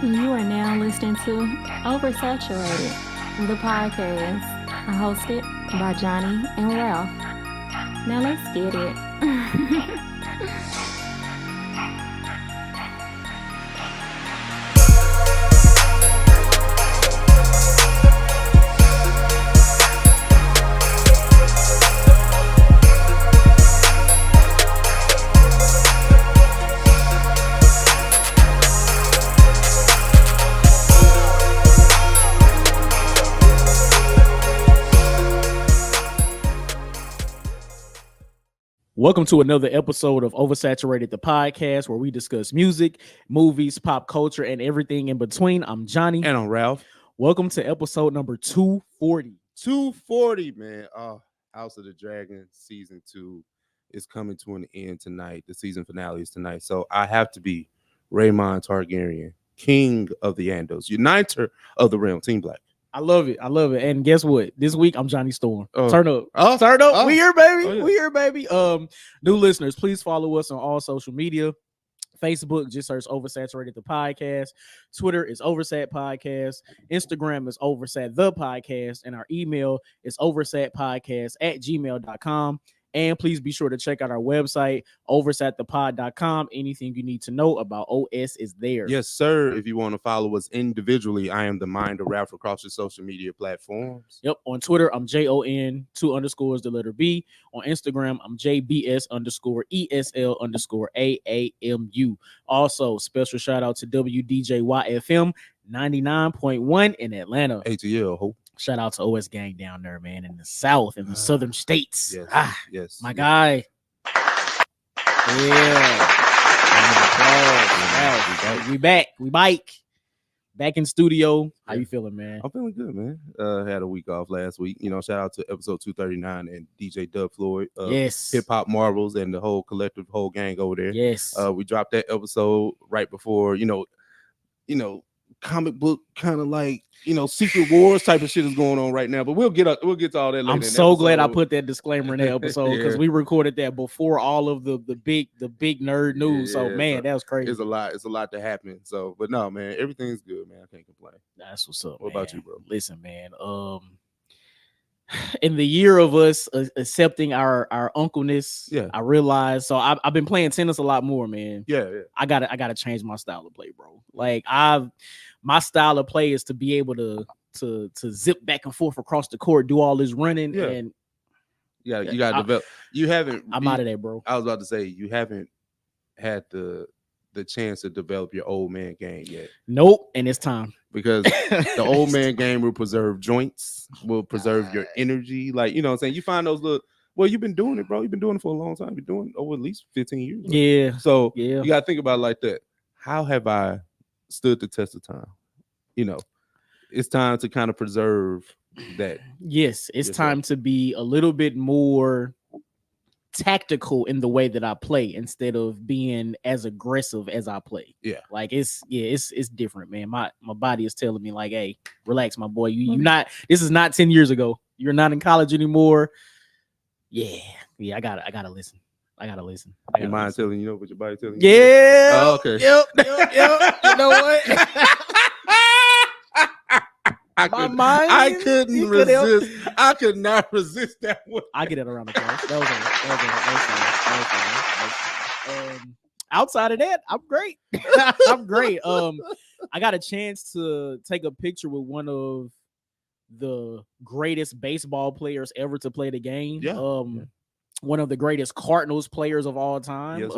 You are now listening to Oversaturated, the podcast, hosted by Johnnie and Ralph. Now let's get it. Welcome to another episode of Oversaturated, the podcast, where we discuss music, movies, pop culture, and everything in between. I'm Johnnie. And I'm Ralph. Welcome to episode number 240. 240, man. House of the Dragon season 2 is coming to an end tonight. The season finale is tonight. So I have to be Raymond Targaryen, King of the Andals, Uniter of the Realm, Team Black. I love it. And guess what? This week I'm Johnny Storm. Oh. Turn up. Oh. Turn up. Oh. We here, baby. Oh, yeah. We here, baby. New listeners, please follow us on all social media. Facebook, just search Oversaturated the podcast. Twitter is Oversat Podcast. Instagram is Oversat the podcast. And our email is oversatpodcast@gmail.com. And please be sure to check out our website, oversatthepod.com. Anything you need to know about OS is there. Yes, sir. If you want to follow us individually, I am the Mind of Ralph across your social media platforms. Yep. On Twitter, I'm JON, 2 underscores, the letter B. On Instagram, I'm JBS_ESL_AAMU. Also, special shout out to WDJYFM 99.1 in Atlanta. ATL, hope. Shout out to OS Gang down there, man, in the South, in the Southern states. Yes, yes. My guy. Yeah. We back. We back in studio. How you feeling, man? I'm feeling good, man. Had a week off last week. Shout out to episode 239 and DJ Dub Floyd. Yes. Hip Hop Marvels and the whole collective, whole gang over there. Yes. We dropped that episode right before, comic book kind of like, Secret Wars type of shit is going on right now. But we'll get to all that later. I'm so glad I put that disclaimer in that episode because Yeah. we recorded that before all of the big nerd news. So man, that was crazy. It's a lot to happen. So, but no, man, everything's good, man. I can't complain. That's what's up. What about you, bro? Listen, man. In the year of us accepting our uncleness, I realized. So I've been playing tennis a lot more, man. Yeah. I gotta change my style of play, bro. Like my style of play is to be able to zip back and forth across the court, do all this running, and you got to develop. You haven't. I'm out of there, bro. I was about to say you haven't had the chance to develop your old man game yet. Nope, and it's time. Because the old man game will preserve joints, will preserve your energy. Like, you know what I'm saying? You find those little, well, you've been doing it, bro. You've been doing it for a long time. You've been doing it over at least 15 years. Bro. Yeah. So you got to think about it like that. How have I stood the test of time? It's time to kind of preserve that. Yes, it's time to be a little bit more tactical in the way that I play instead of being as aggressive as I play. Yeah. Like it's different, man. My body is telling me like, hey, relax, my boy. You not, this is not 10 years ago. You're not in college anymore. Yeah, I gotta listen. Your mind telling you, but your body telling you. Yeah. Oh, okay. Yep. You know what? I couldn't resist. I could not resist that one. I get it around the place. That was outside of that, I'm great. I'm great. I got a chance to take a picture with one of the greatest baseball players ever to play the game. One of the greatest Cardinals players of all time. Yes,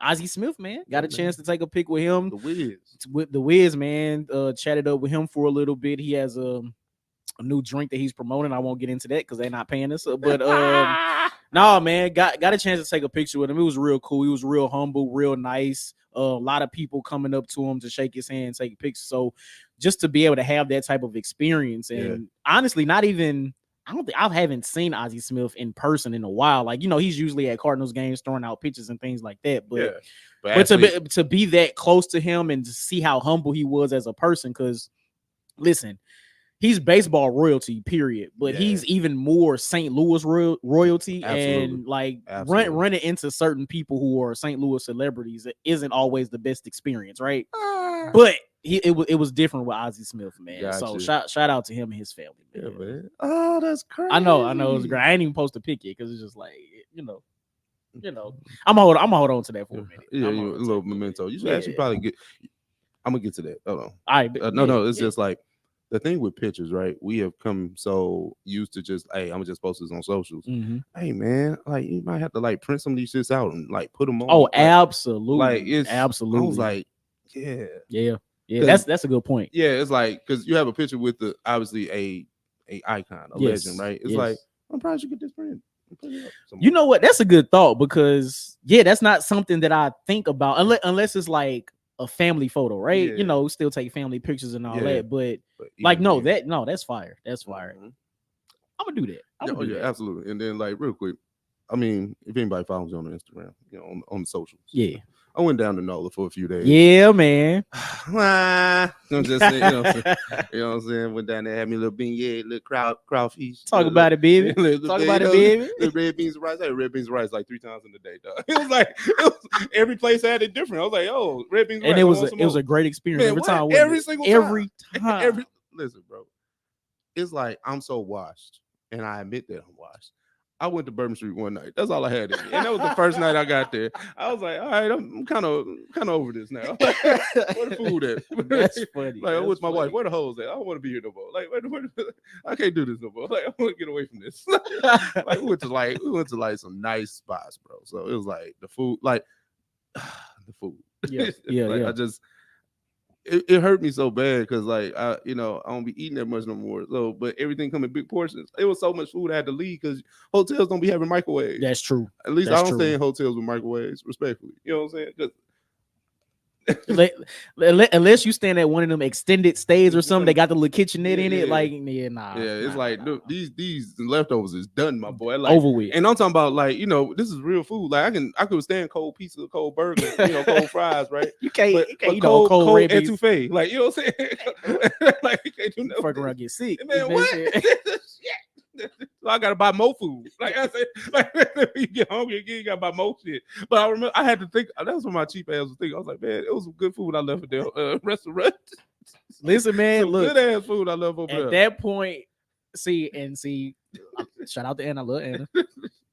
Ozzie Smith, man. Got a chance to take a pic with him. The Wiz, man. Chatted up with him for a little bit. He has a new drink that he's promoting. I won't get into that because they're not paying us. But no, man, got a chance to take a picture with him. It was real cool. He was real humble, real nice. A lot of people coming up to him to shake his hand, take pictures. So just to be able to have that type of experience, and honestly, I haven't seen Ozzie Smith in person in a while. Like, he's usually at Cardinals games throwing out pitches and things like that. But to be that close to him and to see how humble he was as a person, because listen, he's baseball royalty, period. But he's even more St. Louis royalty. Absolutely. And like running into certain people who are St. Louis celebrities isn't always the best experience, right? But it was different with Ozzie Smith, man. So Gotcha. shout out to him and his family, man. Yeah, man. Oh, that's crazy. I know it was great. I ain't even supposed to pick it because it's just like you know. I'm gonna hold on to that for a minute. Yeah, a little memento. You should actually probably get. I'm gonna get to that. Hold on. All right. No. It's just like the thing with pictures, right? We have come so used to just, hey, I'm just post this on socials. Mm-hmm. Hey, man, like you might have to like print some of these shits out and like put them on. Oh, like, absolutely. Like it's absolutely. I was like, yeah. That's a good point. Yeah, it's like because you have a picture with the obviously a icon, a legend, right? It's like I'm probably should get this print. You know what? That's a good thought because that's not something that I think about unless it's like a family photo, right? Yeah. You know, still take family pictures and all that, but like that's fire. That's fire. Mm-hmm. I'm gonna do that. Yeah, absolutely. And then like real quick, I mean, if anybody follows you on Instagram, you know, on the socials, I went down to NOLA for a few days. Yeah, man. I'm just saying, you know what I'm saying? Went down there, had me a little beignet, little crowd feast. Talk about it, baby. Talk about it, baby. The red beans and rice. I had red beans and rice like 3 times in the day, dog. It was like every place had it different. I was like, oh, red beans and rice. And it was a great experience Man, every time. Every single time. Listen, bro. It's like I'm so washed, and I admit that I'm washed. I went to Bourbon Street one night. That's all I had in me. And that was the first night I got there. I was like, all right, I'm kind of over this now. Where the food at? That's funny. Like, I'm with my wife. Where the hoes at? I don't want to be here no more. Like, I can't do this no more. Like, I want to get away from this. Like, we went to some nice spots, bro. So it was like the food, like the food. Yeah. I just. It hurt me so bad because like I don't be eating that much no more. So, but everything come in big portions. It was so much food I had to leave because hotels don't be having microwaves. That's true. At least I don't stay in hotels with microwaves, respectfully. You know what I'm saying? Unless you stand at one of them extended stays or something, they got the little kitchenette in it. Like, nah. Yeah, it's like these leftovers is done, my boy. Like, over with. And I'm talking about like, this is real food. Like I could stand cold pizza, cold burger, cold fries, right? You can't eat cold red beans. etouffee. Like, you know what I'm saying? Like you can't do nothing. Fuck around, get sick. Man, what? So I gotta buy more food. Like I said, like you get hungry again, you gotta buy more shit. But I remember I had to think. That was what my cheap ass was thinking. I was like, man, it was some good food I left at the restaurant. Listen, man, look, good ass food I love over there. At that point, see, shout out to Anna. I love Anna.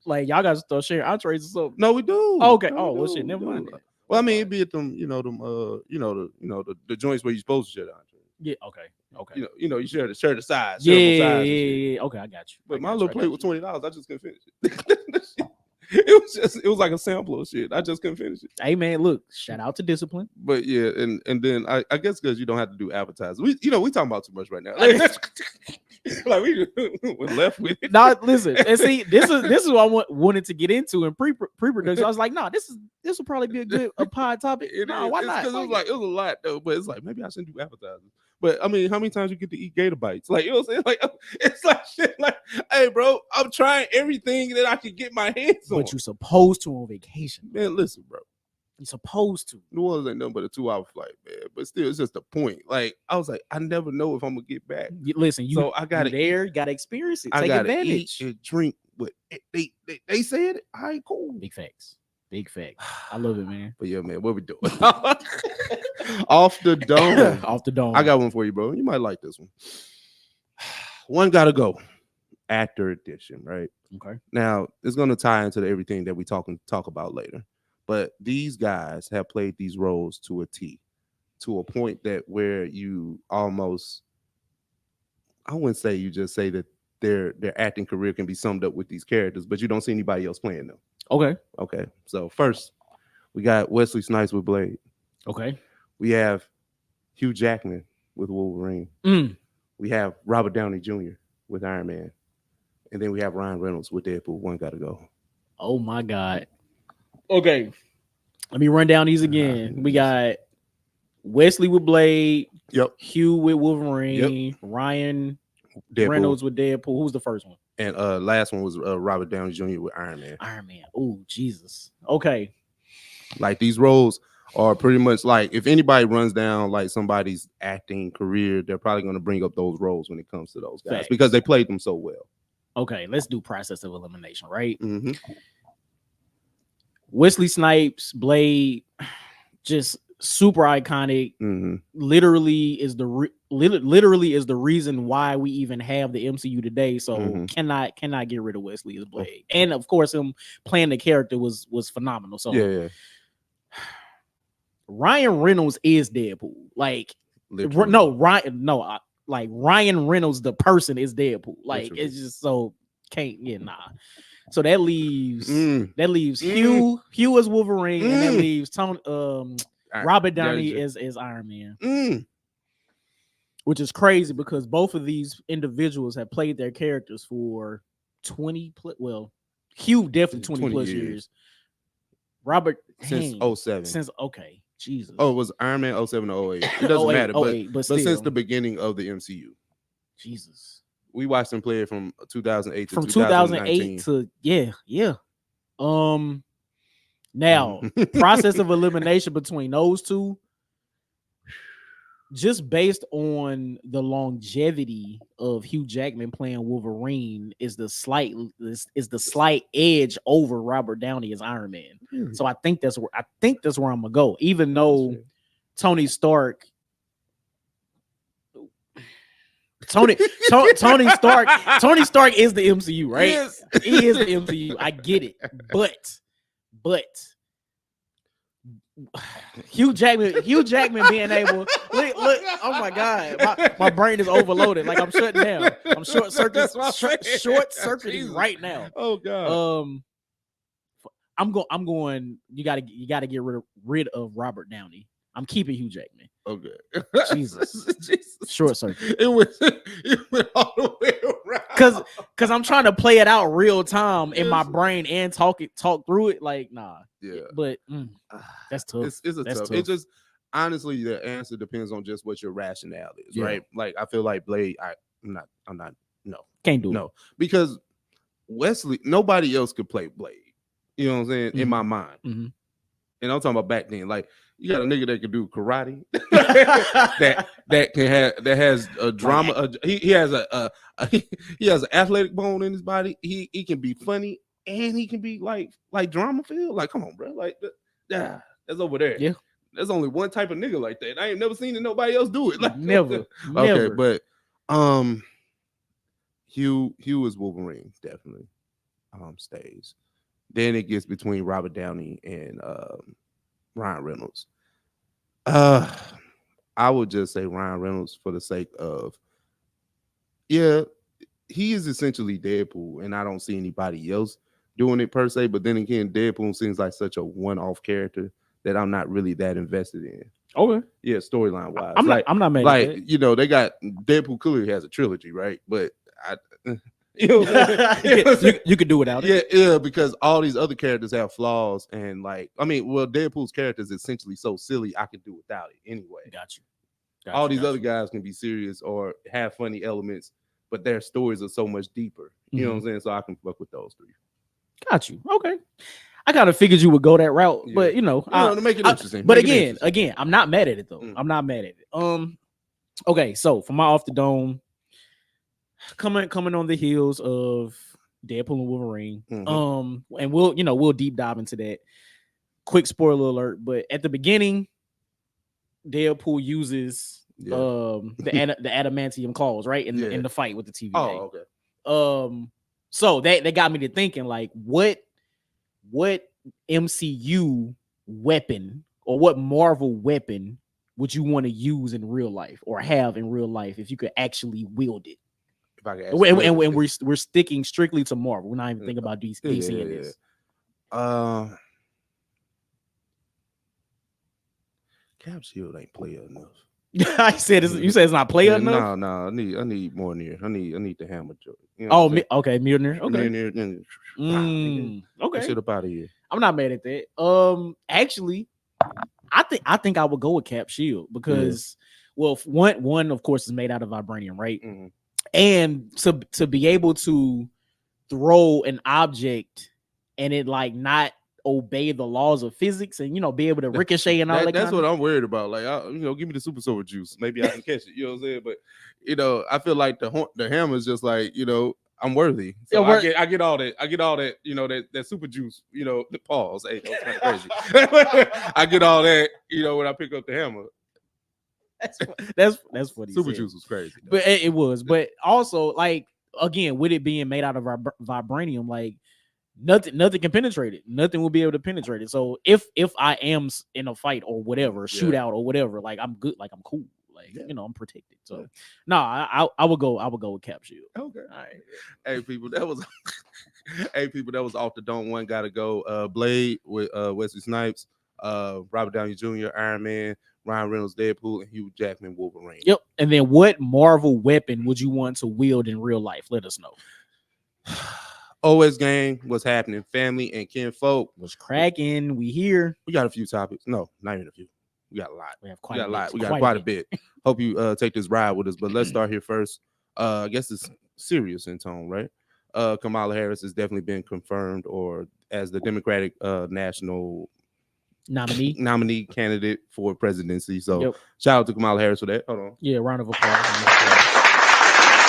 Like y'all guys start sharing entrees or something. No, we do. Okay. No, well, shit, never mind. Well, I mean, it'd be at them, the joints where you're supposed to share the entree. Yeah. Okay. You share the size. Yeah. Okay, I got you. But my little plate was $20. I just couldn't finish it. It was like a sample of shit. I just couldn't finish it. Hey man, look, shout out to discipline. But yeah, and then I guess because you don't have to do advertising. We talking about too much right now. Like we're left with it. Nah, listen, and see, this is what I wanted to get into in pre-production. I was like, this will probably be a pod topic. Why not? Because it was a lot though. But it's like maybe I shouldn't do advertising. But I mean, how many times you get to eat gator bites? Like, you know what I'm saying? Like, it's like shit. Like, hey, bro, I'm trying everything that I can get my hands on. But you're supposed to on vacation, man. Listen, bro, you're supposed to. New Orleans ain't nothing but a 2-hour flight, man. But still, it's just the point. Like, I was like, I never know if I'm gonna get back. Listen, I got there. You gotta experience it. Take advantage. Eat and drink. But they said it. All right, cool. Big facts. I love it, man. But yeah, man, what we doing? Off the dome. Off the dome. I got one for you, bro. You might like this one. One gotta go. Actor edition, right? Okay. Now it's gonna tie into everything that we talk about later. But these guys have played these roles to a T, to a point that where you almost, I wouldn't say you just say that their acting career can be summed up with these characters, but you don't see anybody else playing them. Okay. So first, we got Wesley Snipes with Blade. Okay. We have Hugh Jackman with Wolverine. We have Robert Downey Jr. with Iron Man. And then we have Ryan Reynolds with Deadpool. One gotta go. Oh my God. Okay. Let me run down these again. We got Wesley with Blade. Yep. Hugh with Wolverine. Yep. Ryan Deadpool. Reynolds with Deadpool. Who was the first one? And last one was Robert Downey Jr. with Iron Man. Oh, Jesus. Okay. Like these roles are pretty much like if anybody runs down like somebody's acting career, they're probably going to bring up those roles when it comes to those guys. Facts. Because they played them so well. Okay, let's do process of elimination, right? Mm-hmm. Wesley Snipes, Blade, just super iconic. Mhm. Literally is literally is the reason why we even have the MCU today. So Mhm. cannot get rid of Wesley as Blade. And of course, him playing the character was phenomenal. So Yeah. Ryan Reynolds is Deadpool. Like Literally. like Ryan Reynolds, the person, is Deadpool. Like Literally. it's just so nah. So that leaves Hugh as Wolverine, and that leaves Robert Downey as Iron Man. Which is crazy because both of these individuals have played their characters for 20 Hugh definitely 20 plus years. Robert since 07. Jesus. Oh, it was Iron Man 07 or 08. It doesn't matter, but still, since the beginning of the MCU. Jesus. We watched him play it from 2008 to 2008 to yeah. Now, process of elimination between those two, just based on the longevity of Hugh Jackman playing Wolverine, is the slight edge over Robert Downey as Iron Man. Really? So I think that's where I'm gonna go. Even though Tony Stark is the MCU, right? Yes. He is the MCU. I get it, but Hugh Jackman being able look, oh my god, my brain is overloaded. Like I'm shutting down. I'm short circuiting right now. Oh god. I'm going. You gotta get rid of Robert Downey. I'm keeping Hugh Jackman. Okay. Jesus. Short circuit. It went all the way around. Cause I'm trying to play it out real time in my brain and talk through it. Like, nah. Yeah. But that's tough. It's tough. It just honestly, the answer depends on just what your rationale is, right? Like I feel like Blade, I'm not can't do it. No, because Wesley, nobody else could play Blade. You know what I'm saying? Mm-hmm. In my mind. Mm-hmm. And I'm talking about back then. Like you got a nigga that can do karate, that has a drama. He has he has an athletic bone in his body. He can be funny and he can be like drama filled. Like come on, bro. Like that's over there. Yeah, there's only one type of nigga like that. I ain't never seen nobody else do it. Like never. Okay, but Hugh is Wolverine definitely stays. Then it gets between Robert Downey and Ryan Reynolds. I would just say Ryan Reynolds for the sake of he is essentially Deadpool, and I don't see anybody else doing it per se. But then again, Deadpool seems like such a one-off character that I'm not really that invested in. Okay. Yeah, storyline wise. I'm not mad at that. You know, they got Deadpool clearly has a trilogy, right? But you know what I'm saying? you could do without it. Yeah, because all these other characters have flaws, and Deadpool's character is essentially so silly, I could do without it anyway. Got you. All these other guys can be serious or have funny elements, but their stories are so much deeper. You know what I'm saying? So I can fuck with those three. Got you. Okay. I kind of figured you would go that route, but to make it interesting. But again, I'm not mad at it though. I'm not mad at it. Okay, so for my off the dome, coming on the heels of Deadpool and Wolverine, and we'll deep dive into that. Quick spoiler alert, but at the beginning, Deadpool uses the adamantium claws, right, in the fight with the TVA. Oh, okay. So that got me to thinking, like, what MCU weapon or what Marvel weapon would you want to use in real life or have in real life if you could actually wield it? If I could and we're sticking strictly to Marvel. We're not even thinking about DC in this. Cap Shield ain't player enough. I said you said it's not player enough. No. I need more near. I need the hammer joint. You know okay, Mjolnir. Okay, Mjolnir. Okay, shit up out of here. I'm not mad at that. Actually, I think I would go with Cap Shield because, one of course is made out of vibranium, right? Mm-hmm. And to be able to throw an object and it like not obey the laws of physics and be able to ricochet and all that. That's what I'm worried about. Like, give me the super soda juice. Maybe I can catch it. You know what I'm saying? But I feel like the hammer is just like I'm worthy. So Yeah, I get all that. I get all that. You know that super juice. You know the pause. Hey, that's kind of crazy. I get all that. You know when I pick up the hammer. that's what he Super said. juice was crazy. Though. But it was. But also, like, again, with it being made out of vibranium, like nothing can penetrate it. Nothing will be able to penetrate it. So if I am in a fight or whatever, shootout or whatever, like I'm good. Like I'm cool. Like you know, I'm protected. So no, I would go with Cap Shield. Okay. All right. Hey people, that was that was off the dome. One gotta go. Blade with Wesley Snipes, Robert Downey Jr., Iron Man, Ryan Reynolds, Deadpool, and Hugh Jackman, Wolverine. Yep. And then what Marvel weapon would you want to wield in real life? Let us know. OS gang, what's happening? Family and kinfolk. Was cracking. We here. We got a few topics. No, not even a few. We got a lot. We have We got a lot. We got quite a bit. Hope you take this ride with us. But let's start here first. I guess it's serious in tone, right? Kamala Harris has definitely been confirmed or as the Democratic national nominee candidate for presidency. So shout out to Kamala Harris for that. Hold on. Yeah, round of applause.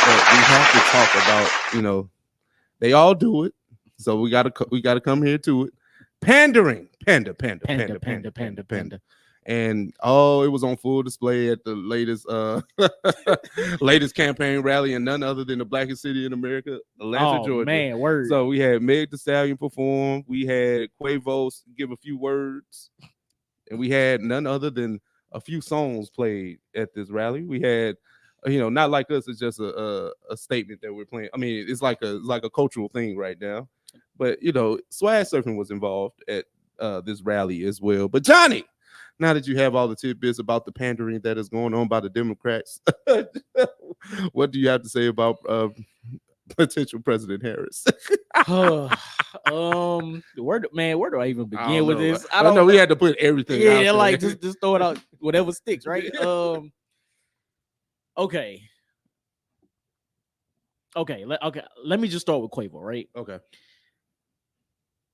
But we have to talk about, you know, they all do it. So we gotta come here to it. Pandering. Panda. And it was on full display at the latest latest campaign rally, and none other than the blackest city in America, Atlanta, Georgia. Man, word. So we had Meg Thee Stallion perform, we had Quavo give a few words, and we had none other than a few songs played at this rally. We had, you know, Not Like Us is just a statement that we're playing. I mean, it's like a cultural thing right now. But you know, swag surfing was involved at this rally as well. But Johnny, now that you have all the tidbits about the pandering that is going on by the Democrats, what do you have to say about potential President Harris? Where do I even begin with this? I don't know. We had to put everything. Yeah, like just throw it out, whatever sticks, right? Okay. Let me just start with Quavo, right? Okay.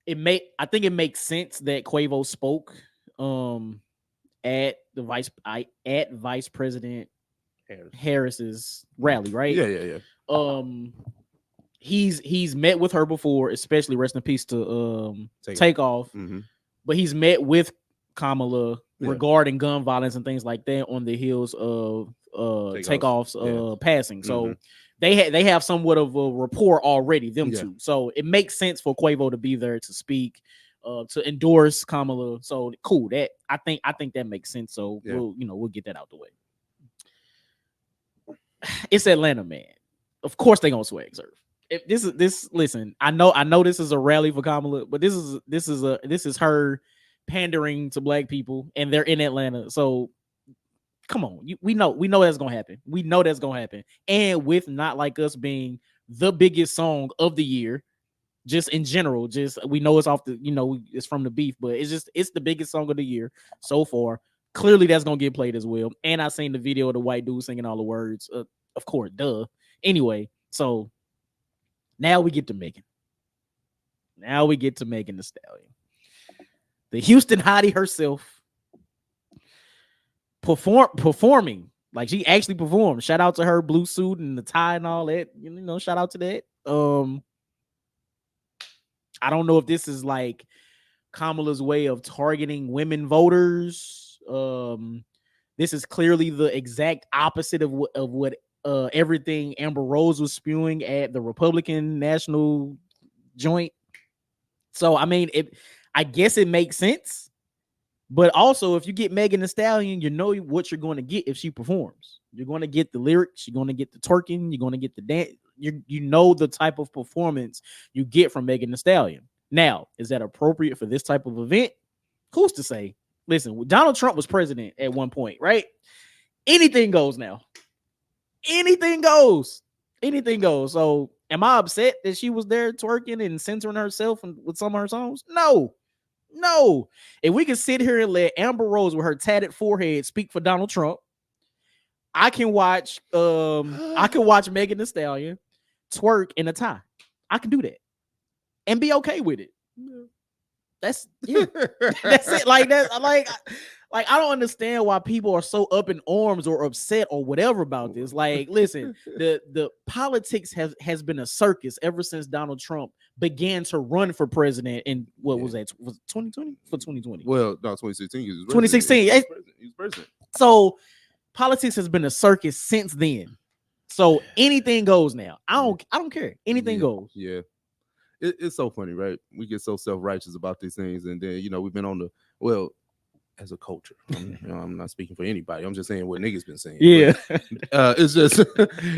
I think it makes sense that Quavo spoke at Vice President Harris's rally, right? Yeah. He's met with her before, especially rest in peace to Takeoff. Mm-hmm. But he's met with Kamala regarding gun violence and things like that on the heels of Takeoff's passing. So they have somewhat of a rapport already, them two. So it makes sense for Quavo to be there to speak, to endorse Kamala. So cool. That I think that makes sense. So we'll get that out the way. It's Atlanta, man. Of course they gonna swag surf. If listen, I know this is a rally for Kamala, but this is her pandering to black people, and they're in Atlanta. So come on, we know that's gonna happen. We know that's gonna happen. And with Not Like Us being the biggest song of the year, just in general, just we know it's off the, it's from the beef, but it's the biggest song of the year so far. Clearly that's gonna get played as well. And I seen the video of the white dude singing all the words. Of course, duh. Anyway, so now we get to Megan. Now we get to Megan Thee Stallion, the Houston hottie herself, performing like she actually performed. Shout out to her, blue suit and the tie and all that. Shout out to that. I don't know if this is like Kamala's way of targeting women voters. This is clearly the exact opposite of what everything Amber Rose was spewing at the Republican National Joint. So I mean, I guess it makes sense. But also, if you get Megan Thee Stallion, you know what you're going to get if she performs. You're going to get the lyrics, you're going to get the twerking, you're going to get the dance. You know the type of performance you get from Megan Thee Stallion. Now, is that appropriate for this type of event? Who's to say? Listen, Donald Trump was president at one point, right? Anything goes now. Anything goes. Anything goes. So, am I upset that she was there twerking and censoring herself with some of her songs? No. If we can sit here and let Amber Rose with her tatted forehead speak for Donald Trump, I can watch Megan Thee Stallion twerk in a tie. I can do that and be okay with it. That's it. Like that. Like, I don't understand why people are so up in arms or upset or whatever about this. Like, listen, the politics has been a circus ever since Donald Trump began to run for president in what was that? Was 2020? For 2020. Well, no, 2016. He was 2016. He was president. So politics has been a circus since then. So anything goes now. I don't care. Anything goes. Yeah. It's so funny, right? We get so self-righteous about these things, and then we've been on as a culture. I'm not speaking for anybody. I'm just saying what niggas been saying. Yeah. But, it's just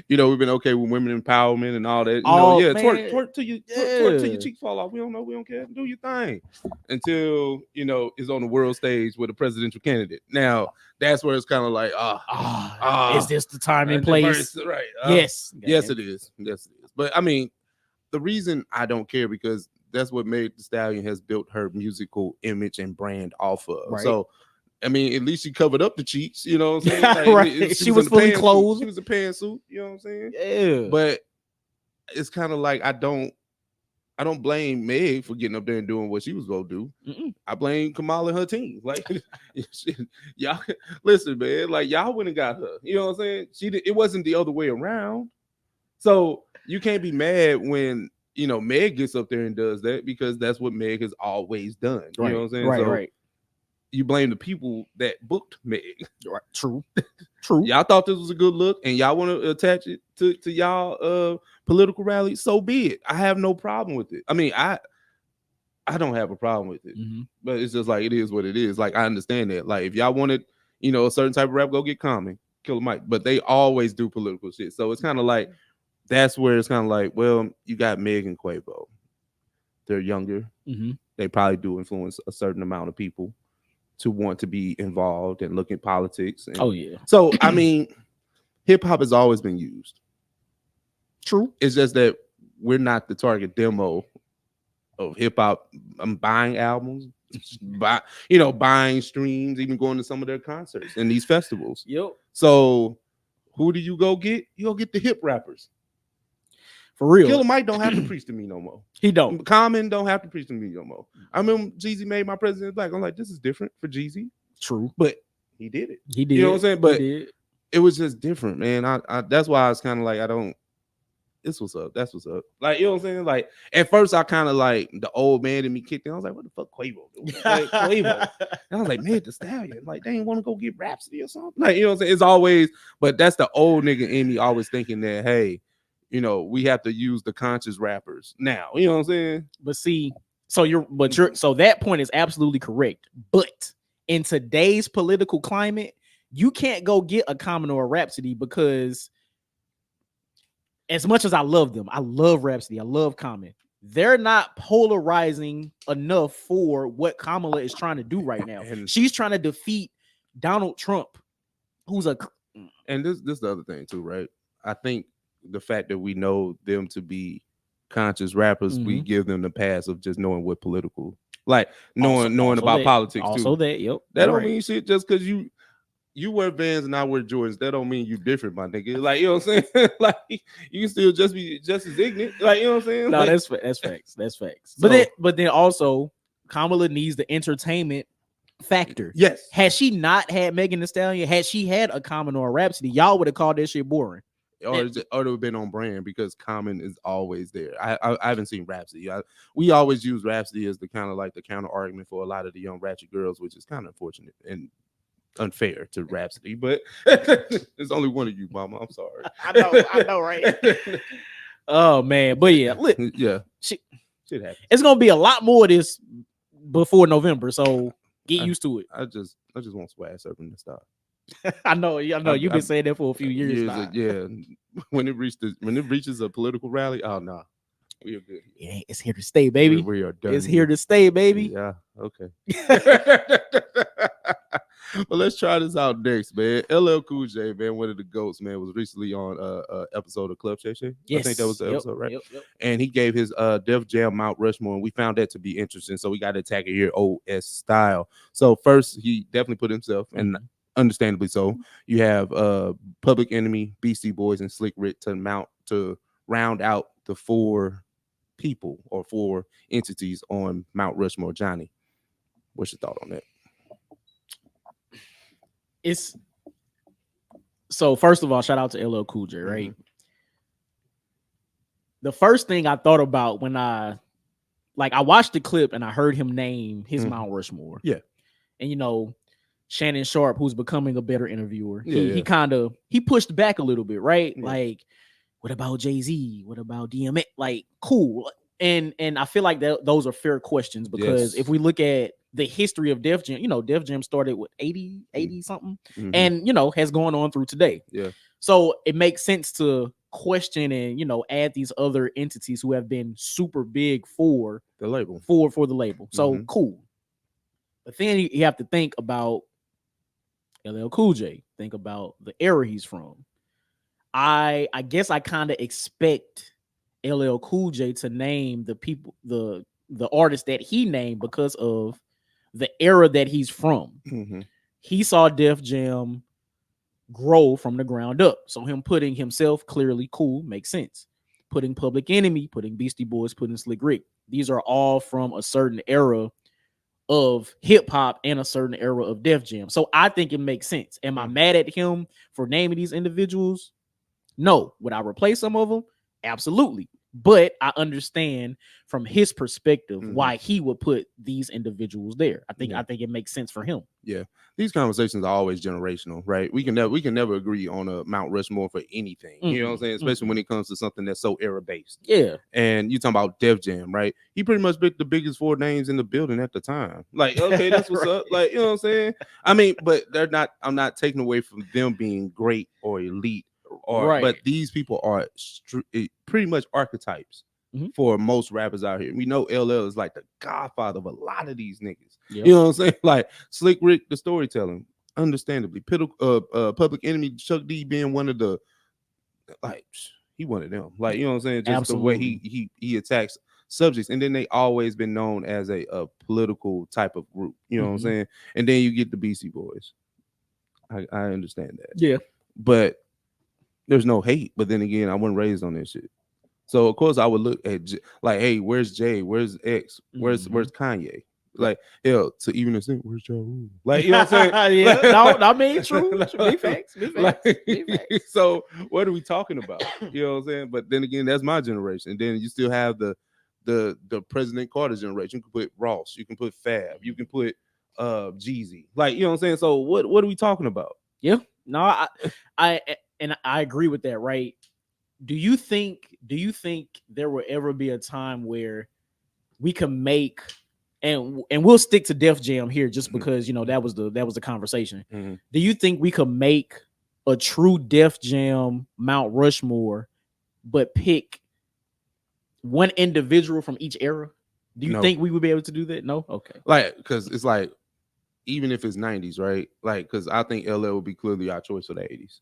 we've been okay with women empowerment and all that. Twerk till your cheeks fall off. We don't know. We don't care. Do your thing until is on the world stage with a presidential candidate. Now that's where it's kind of like, is this the time and place? Right. Yes. Yes, it is. Yes, it is. But I mean, the reason I don't care because that's what made the Stallion has built her musical image and brand off of. Right. So, I mean, at least she covered up the cheeks. You know what I'm saying? Like, right. She was fully clothed. She was a pantsuit. You know what I'm saying? Yeah. But it's kind of like I don't blame Meg for getting up there and doing what she was gonna do. I blame Kamala and her team. Like, y'all listen, man. Like, y'all went and got her. You know what I'm saying? It wasn't the other way around. So you can't be mad when Meg gets up there and does that because that's what Meg has always done. You know what I'm saying? Right. You blame the people that booked Meg. Right. True. Y'all thought this was a good look and y'all want to attach it to y'all political rally. So be it. I have no problem with it. I mean, I don't have a problem with it, but it's just like it is what it is. Like, I understand that. Like, if y'all wanted, a certain type of rap, go get Common, Killer Mike. But they always do political shit. So it's kind of like that's where it's kind of like, well, you got Meg and Quavo. They're younger. They probably do influence a certain amount of people to want to be involved and look at politics. And so, I mean, hip hop has always been used. True. It's just that we're not the target demo of hip hop. I'm buying albums, buying streams, even going to some of their concerts and these festivals. Yep. So who do you go get? You go get the hip rappers. For real. Killer Mike don't have to preach to me no more. He don't. Common don't have to preach to me no more. I remember Jeezy made My President Black. I'm like, this is different for Jeezy. True. But he did it. He did. You know what I'm saying? But it was just different, man. I that's why I was kind of like, this what's up. That's what's up. Like, you know what I'm saying? Like, at first I kind of like the old man in me kicked in. I was like, what the fuck Quavo doing? Like, Quavo. And I was like, man, the Stallion. Like, they ain't want to go get Rhapsody or something. Like, you know what I'm saying? It's always, but that's the old nigga in me always thinking that, hey, we have to use the conscious rappers now. You know what I'm saying? But see, so that point is absolutely correct. But in today's political climate, you can't go get a Common or a Rhapsody because as much as I love them, I love Rhapsody, I love Common, they're not polarizing enough for what Kamala is trying to do right now. And she's trying to defeat Donald Trump, who's and this is the other thing too, right? I think the fact that we know them to be conscious rappers, we give them the pass of just knowing what political, like knowing about politics too. Also that don't mean shit just because you wear Vans and I wear Jordans. That don't mean you different, my nigga. Like, you know what I'm saying? Like, you can still just be just as ignorant. Like, you know what I'm saying? No, like, that's facts. That's facts. But then also Kamala needs the entertainment factor. Yes. Had she not had Megan Thee Stallion, had she had a Common or a Rhapsody, y'all would have called that shit boring. Or it would have been on brand because Common is always there. I haven't seen Rhapsody. We always use Rhapsody as the kind of like the counter argument for a lot of the young ratchet girls, which is kind of unfortunate and unfair to Rhapsody. But there's only one of you, mama. I'm sorry. I know, right? Oh man, but yeah, shit happens. It's gonna be a lot more of this before November, so get used to it. I just want Swag Serpent to stop. I know. You've been saying that for a few years now. Yeah, when it reaches a political rally, oh no, we are good. It's here to stay, baby. We are done. It's here to stay, baby. Yeah. Okay. Well, let's try this out next, man. LL Cool J, man, one of the GOATs, man, was recently on episode of Club Shay Shay. Yes. I think that was the episode, right? Yep. And he gave his Def Jam Mount Rushmore, and we found that to be interesting. So we got to attack it here, OS style. So first, he definitely put himself, and understandably so, you have Public Enemy, Beastie Boys, and Slick Rick to round out the four people or four entities on Mount Rushmore. Johnny, what's your thought on that? it's so first of all, shout out to LL Cool J, right? The first thing I thought about when I watched the clip and I heard him name his Mount Rushmore. Yeah. And Shannon Sharp, who's becoming a better interviewer, Yeah, he kind of pushed back a little bit, right? Yeah. Like, what about Jay-Z? What about DMX? Like, cool. And I feel like those are fair questions because if we look at the history of Def Jam, Def Jam started with 80 something and, has gone on through today. Yeah. So it makes sense to question and, add these other entities who have been super big for the label. For the label. So cool. But then you have to think about LL Cool J. Think about the era he's from. I guess I kind of expect LL Cool J to name the people, the artists that he named because of the era that he's from. He saw Def Jam grow from the ground up. So him putting himself clearly cool makes sense. Putting Public Enemy, putting Beastie Boys, putting Slick Rick. These are all from a certain era of hip hop and a certain era of Def Jam. So I think it makes sense. Am I mad at him for naming these individuals? No. Would I replace some of them? Absolutely. But I understand from his perspective why he would put these individuals there. I think it makes sense for him. Yeah, these conversations are always generational, right? We can never agree on a Mount Rushmore for anything. You know what I'm saying? Especially when it comes to something that's so era based. Yeah. And you talking about Def Jam, right? He pretty much picked the biggest 4 names in the building at the time. Like, okay, that's what's up. Like, you know what I'm saying? I mean, but I'm not taking away from them being great or elite. But these people are pretty much archetypes for most rappers out here. We know LL is like the godfather of a lot of these niggas. Yep. You know what I'm saying? Like Slick Rick, the storytelling, understandably. Public Enemy, Chuck D being one of the, like, he one of them. Like, you know what I'm saying? Just Absolutely. the way he attacks subjects. And then they always been known as a political type of group. You know what I'm saying? And then you get the Beastie Boys. I understand that. Yeah. But there's no hate, but then again, I wasn't raised on this shit. So of course I would look at like, hey, where's Jay? Where's X? Where's Kanye? Like, hell, to even extent, where's Ja Rule? Like, you know what I'm saying? Yeah, no, I mean, true. Big facts. So what are we talking about? You know what I'm saying? But then again, that's my generation. And then you still have the President Carter generation. You can put Ross, you can put Fab, you can put Jeezy. Like, you know what I'm saying? So what are we talking about? Yeah. No, I agree with that, right? Do you think there will ever be a time where we can make and we'll stick to Def Jam here just because that was the conversation. Do you think we could make a true Def Jam Mount Rushmore but pick one individual from each era? Do you think we would be able to do that? No? Okay. Like, because it's like, even if it's 90s, right? Like, because I think LL would be clearly our choice for the 80s.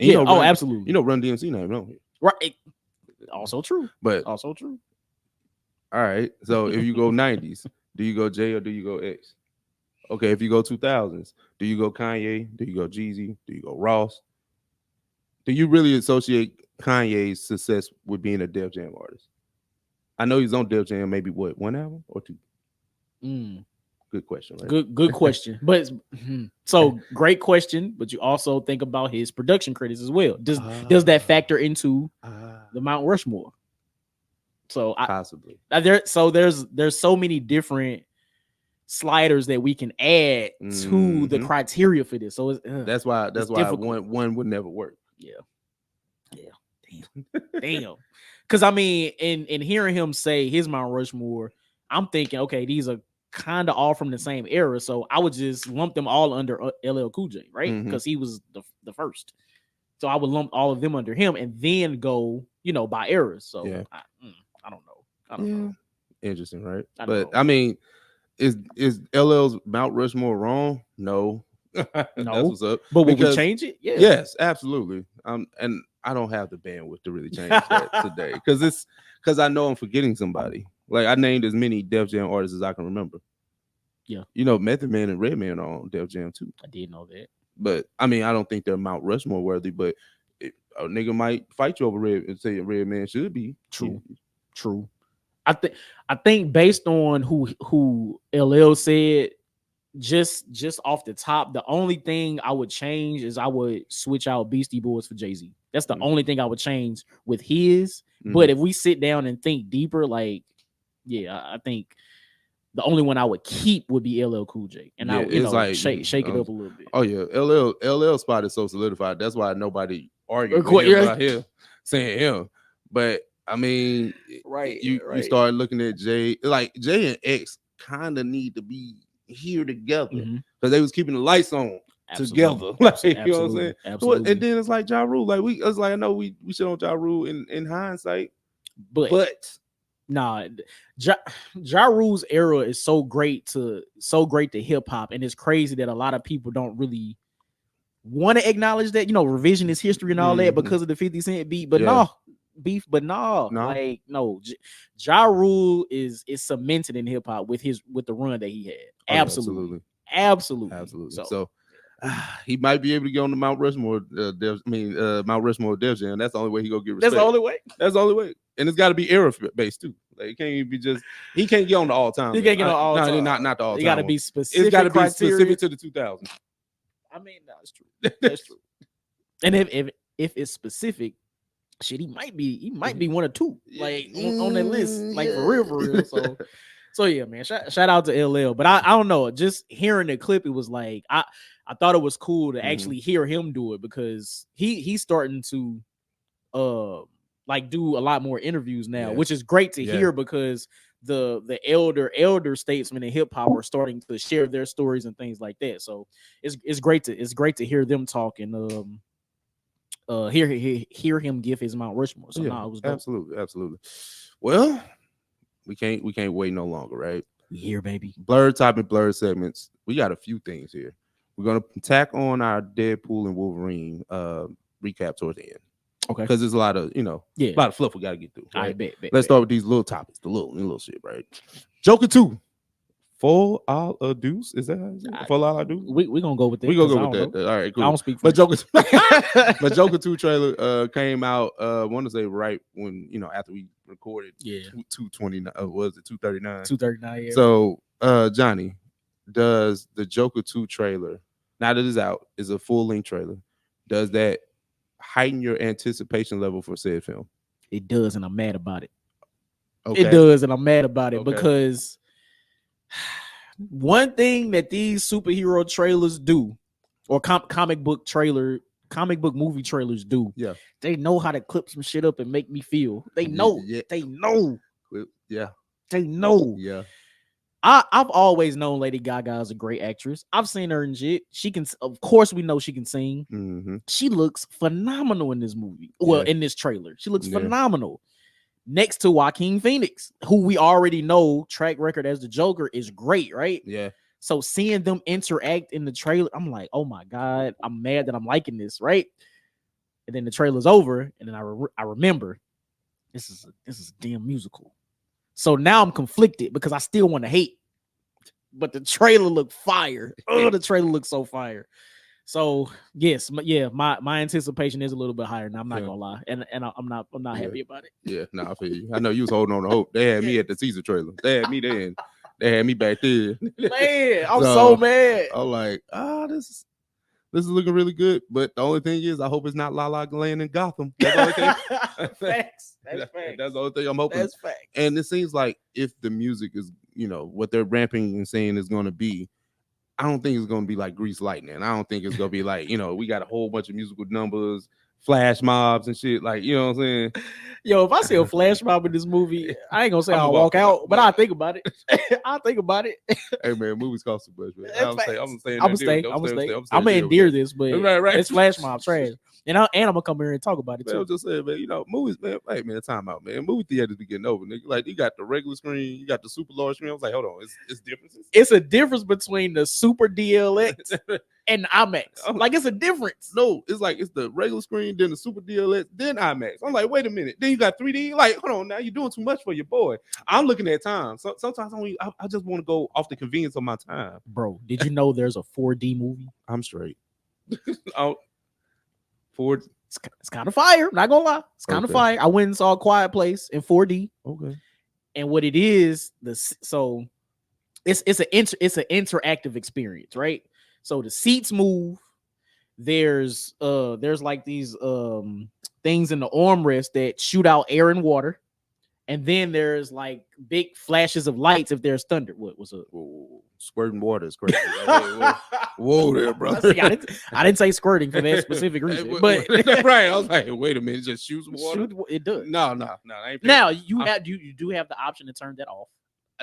And absolutely. Run DMC name, don't you? Right. Also true. But also true. All right. So if you go 90s, do you go J or do you go X? Okay, if you go 2000s, do you go Kanye? Do you go Jeezy? Do you go Ross? Do you really associate Kanye's success with being a Def Jam artist? I know he's on Def Jam maybe what, 1 album or 2? Good question, right? Good question. But so great question, but you also think about his production credits as well. Does that factor into the Mount Rushmore? So possibly. There's so many different sliders that we can add to the criteria for this. So that's why one would never work. Yeah. Damn. Because I mean, in hearing him say his Mount Rushmore, I'm thinking, okay, these are kind of all from the same era, so I would just lump them all under LL Cool J, right? Because he was the first, so I would lump all of them under him and then go, by eras. So yeah. I don't know. Interesting, right? I mean, is LL's Mount Rushmore wrong? No. That's what's up. But would we change it? Yeah. Yes, absolutely. And I don't have the bandwidth to really change that today because I know I'm forgetting somebody. Like, I named as many Def Jam artists as I can remember. Yeah. Method Man and Redman are on Def Jam too. I did know that. But I mean, I don't think they're Mount Rushmore worthy, but a nigga might fight you over Red and say Redman should be. True. I think based on who LL said just off the top, the only thing I would change is I would switch out Beastie Boys for Jay-Z. That's the only thing I would change with his. But if we sit down and think deeper, like, yeah, I think the only one I would keep would be LL Cool J, and I, you know, like, shake it up a little bit. Oh yeah, LL spot is so solidified. That's why nobody argued with him out here saying him. But I mean, you start looking at Jay, like Jay and X kind of need to be here together because they was keeping the lights on together. Like, you know what I'm saying? Absolutely. And then it's like Ja Rule. Like it's like I know we shit on Ja Rule in hindsight, but nah, Ja Rule's era is so great to hip hop, and it's crazy that a lot of people don't really want to acknowledge that, you know, revisionist history and all that because of the 50 Cent beat. But like, no, Ja Rule is cemented in hip hop with the run that he had. Absolutely. So he might be able to get on the Mount Rushmore. Mount Rushmore Def Jam. That's the only way he gonna get respect. That's the only way. And it's got to be era based too. Like it can't even be just. He can't get on the all time. He can't get on all time. Not the all time. It got to be specific. It's got to be specific to the 2000s. I mean, that's true. That's true. And if it's specific, shit, he might be one or two, like on that list, like for real. So yeah, man. Shout out to LL. But I don't know. Just hearing the clip, it was like I thought it was cool to actually hear him do it because he's starting to like do a lot more interviews now, which is great to hear because the elder statesmen in hip hop are starting to share their stories and things like that. So it's great to hear them talk and hear him give his Mount Rushmore. So it was dope. Absolutely. Well, we can't wait no longer, right? Here, baby. Blurred topic, blurred segments. We got a few things here. We're gonna tack on our Deadpool and Wolverine recap towards the end. Okay, because there's a lot of a lot of fluff we gotta get through. Right? Bet. Let's start with these little topics, the little shit, right? Joker 2. Full all a deuce. Is that full all a deuce? We gonna go with that. We gonna go with that. All right, cool. I don't speak for but Joker 2 trailer came out. I want to say right when after we recorded 229. Was it 239? 239. Yeah. So Johnny, does the Joker 2 trailer, now that it's out, is a full length trailer, does that heighten your anticipation level for said film? It does, and I'm mad about it. Okay. It does, and I'm mad about it because one thing that these superhero trailers do, or comic book movie trailers do, they know how to clip some shit up and make me feel. They know. They know. They know. Yeah. I've always known Lady Gaga is a great actress. I've seen her in shit. She can, of course, we know she can sing. Mm-hmm. She looks phenomenal in this movie. Well, in this trailer, she looks phenomenal. Next to Joaquin Phoenix, who we already know track record as the Joker is great, right? Yeah. So seeing them interact in the trailer, I'm like, oh my God, I'm mad that I'm liking this, right? And then the trailer's over, and then I remember this is a damn musical. So now I'm conflicted because I still want to hate, but the trailer looked fire. Oh, the trailer looks so fire. So yes, my anticipation is a little bit higher now. I'm not gonna lie, and I'm not happy about it. Yeah, no, I feel you. I know you was holding on to hope. They had me at the teaser trailer. They had me then. They had me back there. Man, I'm so mad. I'm like, this is looking really good. But the only thing is, I hope it's not La La Land in Gotham. That's the only thing. Facts. That's facts. That's the only thing I'm hoping. That's facts. And it seems like if the music is, what they're ramping and saying is going to be, I don't think it's going to be like Grease Lightning. I don't think it's going to be like, we got a whole bunch of musical numbers, flash mobs and shit. Like, you know what I'm saying? Yo, if I see a flash mob in this movie, I ain't going to say I'll walk out, but I'll think about it. I'll think about it. Hey, man, movies cost too much, man. I'm going to stay. I'm going to endear this, but it's flash mob trash. And I'm going to come here and talk about it, too. Man, I'm just saying, man, movies, man, hey, man, time out, man. Movie theaters be getting over, nigga. Like, you got the regular screen, you got the super large screen. I was like, hold on, it's differences? It's a difference between the super DLX and IMAX. Like, it's a difference. No, it's like, it's the regular screen, then the super DLX, then IMAX. I'm like, wait a minute. Then you got 3D? Like, hold on, now you're doing too much for your boy. I'm looking at time. So, sometimes I just want to go off the convenience of my time. Bro, did you know there's a 4D movie? I'm straight. It's kind of fire. Not gonna lie, it's kind of fire. I went and saw A Quiet Place in 4D. Okay. And what it is, so it's an interactive experience, right? So the seats move. There's like these things in the armrest that shoot out air and water, and then there's like big flashes of lights if there's thunder. What was up? Squirting water is crazy. Whoa there, brother. See, I didn't say squirting for that specific reason, but right. I was like, wait a minute, it just shoots water. It does. No. Now you do have the option to turn that off.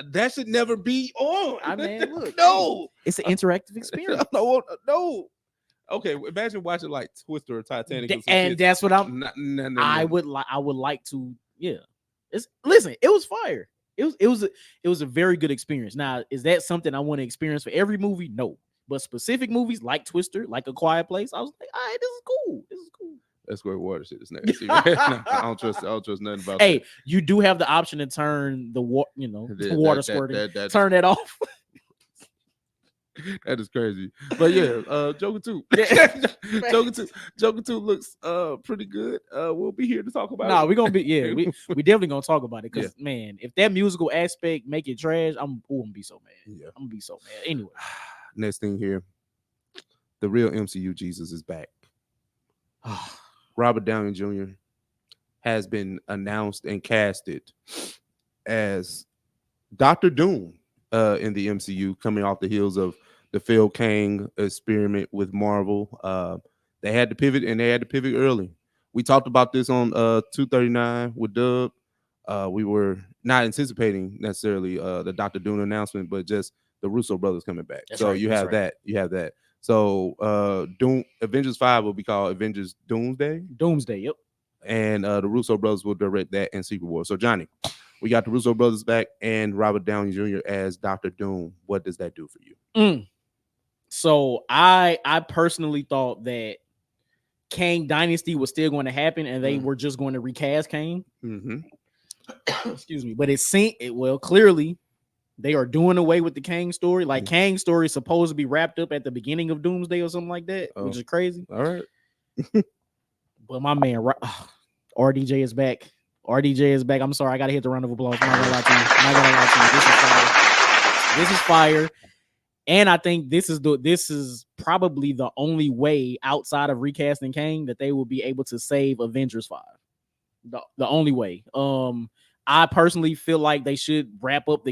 That should never be on. I mean, look, no, it's an interactive experience. No. Okay, imagine watching like Twister or Titanic, and that's what I'm. I would like to. Yeah, listen. It was fire. It was a very good experience. Now, is that something I want to experience for every movie? No, but specific movies like Twister, like A Quiet Place, I was like, all right, this is cool. This is cool. That's great water shit. It's nasty. I don't trust nothing about that. Hey, you do have the option to turn the water squirting. Turn that off. That is crazy. But yeah, Joker 2. Joker 2 looks pretty good. We'll be here to talk about it. We're gonna be we definitely gonna talk about it because man, if that musical aspect make it trash, I'm gonna be so mad. Yeah. I'm gonna be so mad. Anyway. Next thing here. The real MCU Jesus is back. Robert Downey Jr. has been announced and casted as Dr. Doom in the MCU, coming off the heels of the Phil Kang experiment with Marvel. They had to pivot, and they had to pivot early. We talked about this on 239 with Dub. We were not anticipating necessarily the Dr. Doom announcement, but just the Russo brothers coming back. That's so right, you have that. You have that. So Doom Avengers 5 will be called Avengers Doomsday. Yep. And the Russo brothers will direct that and Secret War. So Johnny, we got the Russo brothers back and Robert Downey Jr. as Dr. Doom. What does that do for you? So I personally thought that Kang Dynasty was still going to happen and they were just going to recast Kang. Excuse me. But clearly they are doing away with the Kang story. Like Kang's story is supposed to be wrapped up at the beginning of Doomsday or something like that, which is crazy. All right. But my man, RDJ is back. RDJ is back. I'm sorry, I gotta hit the round of applause. I'm not gonna lie to you. This is fire. And I think this is probably the only way outside of recasting Kang that they will be able to save Avengers 5. The only way. I personally feel like they should wrap up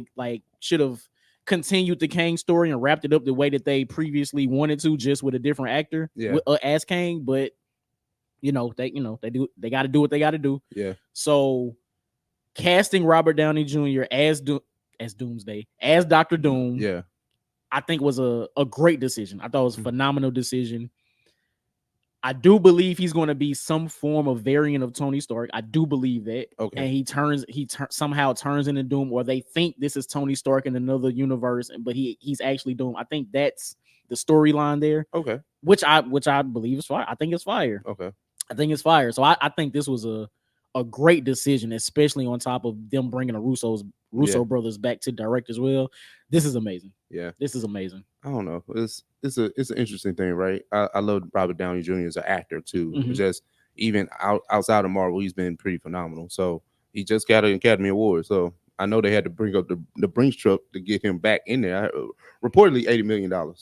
should have continued the Kang story and wrapped it up the way that they previously wanted to, just with a different actor as Kang. But they got to do what they got to do. Yeah. So casting Robert Downey Jr. as Doomsday, as Dr. Doom, I think was a great decision. I thought it was a phenomenal decision. I do believe he's going to be some form of variant of Tony Stark. I do believe that. Okay. And he somehow turns into Doom, or they think this is Tony Stark in another universe, but he's actually Doom. I think that's the storyline there. Okay. Which I believe is fire. I think it's fire. Okay. I think it's fire. So I think this was a great decision, especially on top of them bringing the Russo brothers back to direct as well. This is amazing. Yeah. This is amazing. I don't know. It's an interesting thing, right? I love Robert Downey Jr. as an actor too. Just even outside of Marvel, he's been pretty phenomenal. So he just got an Academy Award. So I know they had to bring up the Brinks truck to get him back in there. Reportedly $80 million.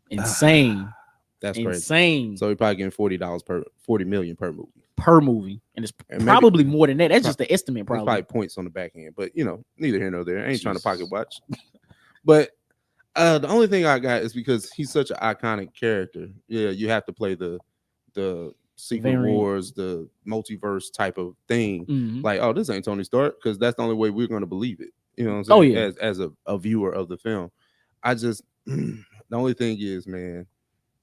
Insane. That's crazy. Insane. So he probably getting $40 million per movie. Per movie, and it's probably more than that. That's just the estimate, probably points on the back end. But neither here nor there. I ain't trying to pocket watch. But the only thing I got is because he's such an iconic character. Yeah, you have to play the Secret Wars, the multiverse type of thing. Like, oh, this ain't Tony Stark, because that's the only way we're going to believe it. You know what I'm saying? Oh yeah, as a viewer of the film, I just the only thing is, man,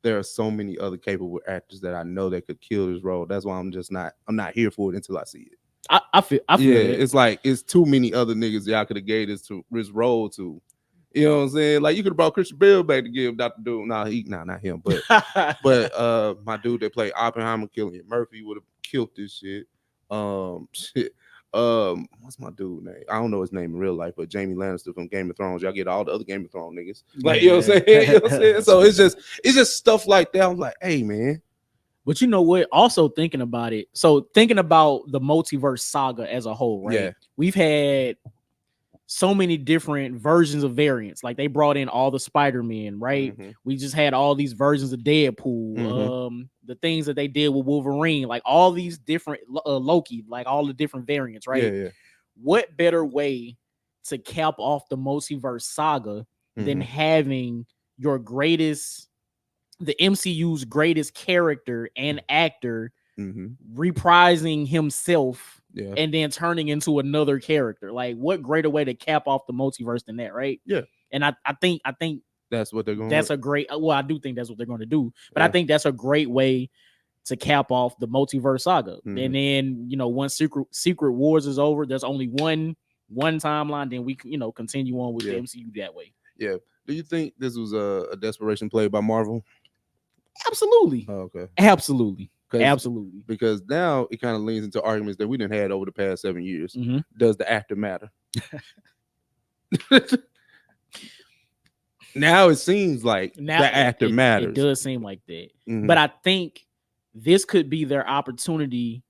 there are so many other capable actors that I know that could kill this role. That's why I'm not here for it until I see it. I feel it. It's like it's too many other niggas y'all could have gave this role to. You know what I'm saying? Like you could have brought Christian Bale back to give Dr. Doom. Not him, but my dude that played Oppenheimer, Cillian Murphy would have killed this shit. What's my dude name? I don't know his name in real life, but Jamie Lannister from Game of Thrones. Y'all get all the other Game of Thrones niggas. Like, you know what I'm saying? You know what I'm saying? So it's just stuff like that. I'm like, hey man. But you know what? Also thinking about it. So thinking about the multiverse saga as a whole, right? Yeah. We've had so many different versions of variants. Like they brought in all the Spider-Man, right? Mhm. We just had all these versions of Deadpool, the things that they did with Wolverine, like all these different Loki, like all the different variants, right? Yeah. What better way to cap off the multiverse saga than having your greatest, the MCU's greatest character and actor reprising himself and then turning into another character? Like, what greater way to cap off the multiverse than that, right? Yeah. And I think that's what they're going. That's a great. Well, I do think that's what they're going to do, but I think that's a great way to cap off the multiverse saga. And then, you know, once Secret Wars is over, there's only one timeline. Then we, you know, continue on with the MCU that way. Yeah. Do you think this was a desperation play by Marvel? Absolutely. Oh, okay. Absolutely. Absolutely. Because now it kind of leans into arguments that we didn't had over the past 7 years. Does the actor matter? Now it seems like the actor matters. It does seem like that. But I think this could be their opportunity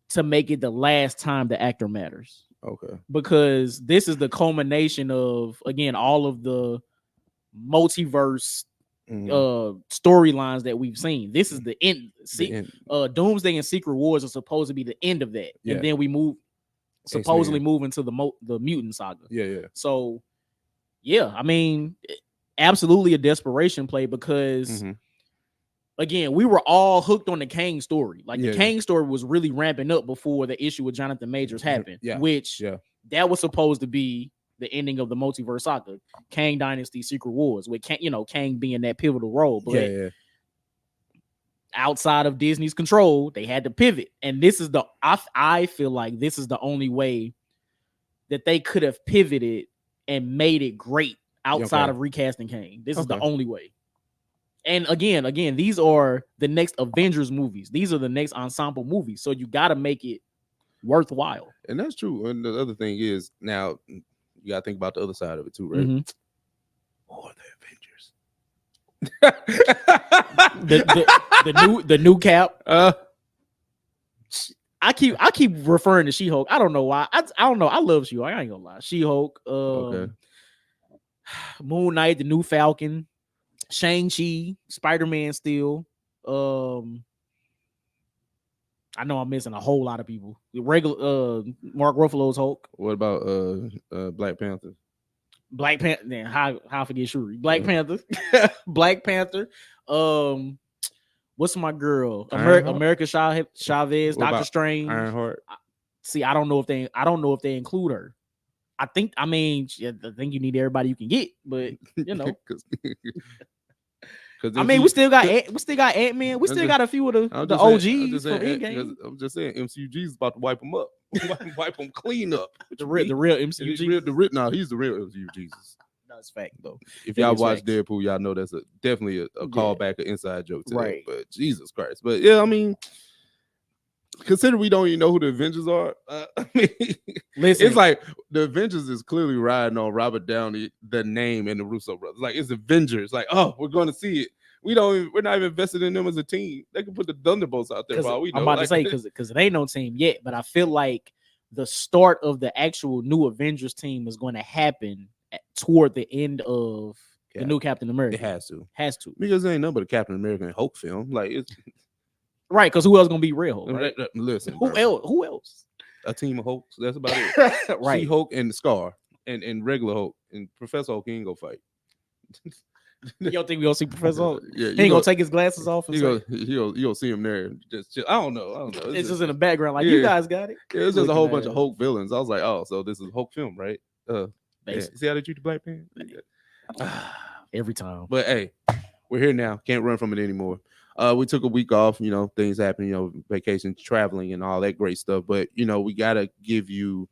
to make it the last time the actor matters. Okay. Because this is the culmination of, again, all of the multiverse storylines that we've seen. This is the end. Doomsday and Secret Wars are supposed to be the end of that. And then we supposedly move into the mutant saga. Yeah. So yeah, I mean, absolutely a desperation play because again, we were all hooked on the Kang story. Like the Kang story was really ramping up before the issue with Jonathan Majors happened, which that was supposed to be the ending of the multiverse saga, Kang Dynasty, Secret Wars, with Kang being that pivotal role. But outside of Disney's control, they had to pivot, and this is I feel like this is the only way that they could have pivoted and made it great outside of recasting Kang. This is the only way. And again, these are the next Avengers movies. These are the next ensemble movies. So you got to make it worthwhile. And that's true. And the other thing is, now you got to think about the other side of it too, right? Who are the Avengers? the new Cap. I keep referring to She-Hulk. I don't know why. I don't know. I love She-Hulk. I ain't gonna lie. She-Hulk. Moon Knight, the new Falcon. Shang-Chi, Spider-Man still. I know I'm missing a whole lot of people. The regular Mark Ruffalo's Hulk. What about Black Panther? Black Panther. Then how I forget Shuri. Black Panther. Black Panther. What's my girl? America Chavez, Doctor Strange. Ironheart. See, I don't know if they include her. I think you need everybody you can get, but you know. I mean, we still got Ant-Man. We still got a few of the OGs from Endgame. I'm just saying, MCUG is about to wipe them up, wipe them clean up. The real MCU. He's the real MCU Jesus. That's fact though. If y'all watch Deadpool, y'all know that's definitely a callback, an inside joke to right. That. But Jesus Christ. But yeah, I mean, consider we don't even know who the Avengers are. I mean, listen, it's like the Avengers is clearly riding on Robert Downey, the name, and the Russo brothers. Like it's Avengers. Like, oh, we're going to see it. We're not even invested in them as a team. They can put the Thunderbolts out there. For all we know. I'm about to say because it ain't no team yet, but I feel like the start of the actual new Avengers team is going to happen toward the end of the new Captain America. It has to because there ain't nothing but a Captain America and Hulk film. Like it's right, because who else gonna be real? Right? Listen, who else? A team of Hulks. That's about it. Right, She-Hulk and Scar and regular Hulk and Professor Hulk. He ain't go fight. You don't think we gonna see Professor Hulk? Yeah, he ain't gonna take his glasses off. You'll see him there. Just I don't know. It's just in the background, like you guys got it. Yeah, it's just a whole bunch of Hulk villains. I was like, oh, so this is Hulk film, right? See how they treat the Black Panther? Every time. But hey, we're here now. Can't run from it anymore. We took a week off. You know, things happen. You know, vacation, traveling, and all that great stuff. But you know, we gotta give you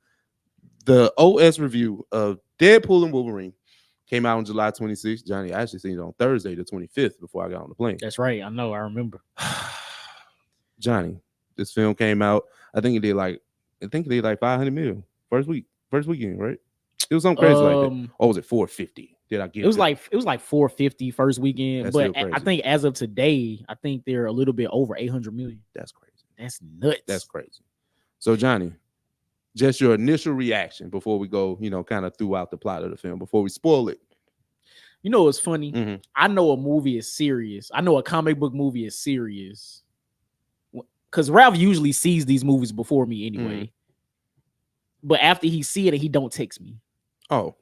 the OS review of Deadpool and Wolverine. Came out on July 26th. Johnny, I actually seen it on Thursday, the 25th, before I got on the plane. That's right. I know. I remember. Johnny, this film came out. I think it did like 500 million first weekend, right? It was something crazy like that. Or was it 450? Did I get it? Was like 450 first weekend. That's but I think as of today, I think they're a little bit over 800 million. That's crazy. That's nuts. That's crazy. So Johnny, just your initial reaction before we go, kind of throughout the plot of the film before we spoil it. You know what's funny? Mhm. I know a movie is serious. I know a comic book movie is serious. Because Ralph usually sees these movies before me anyway. But after he see it, he don't text me. Oh,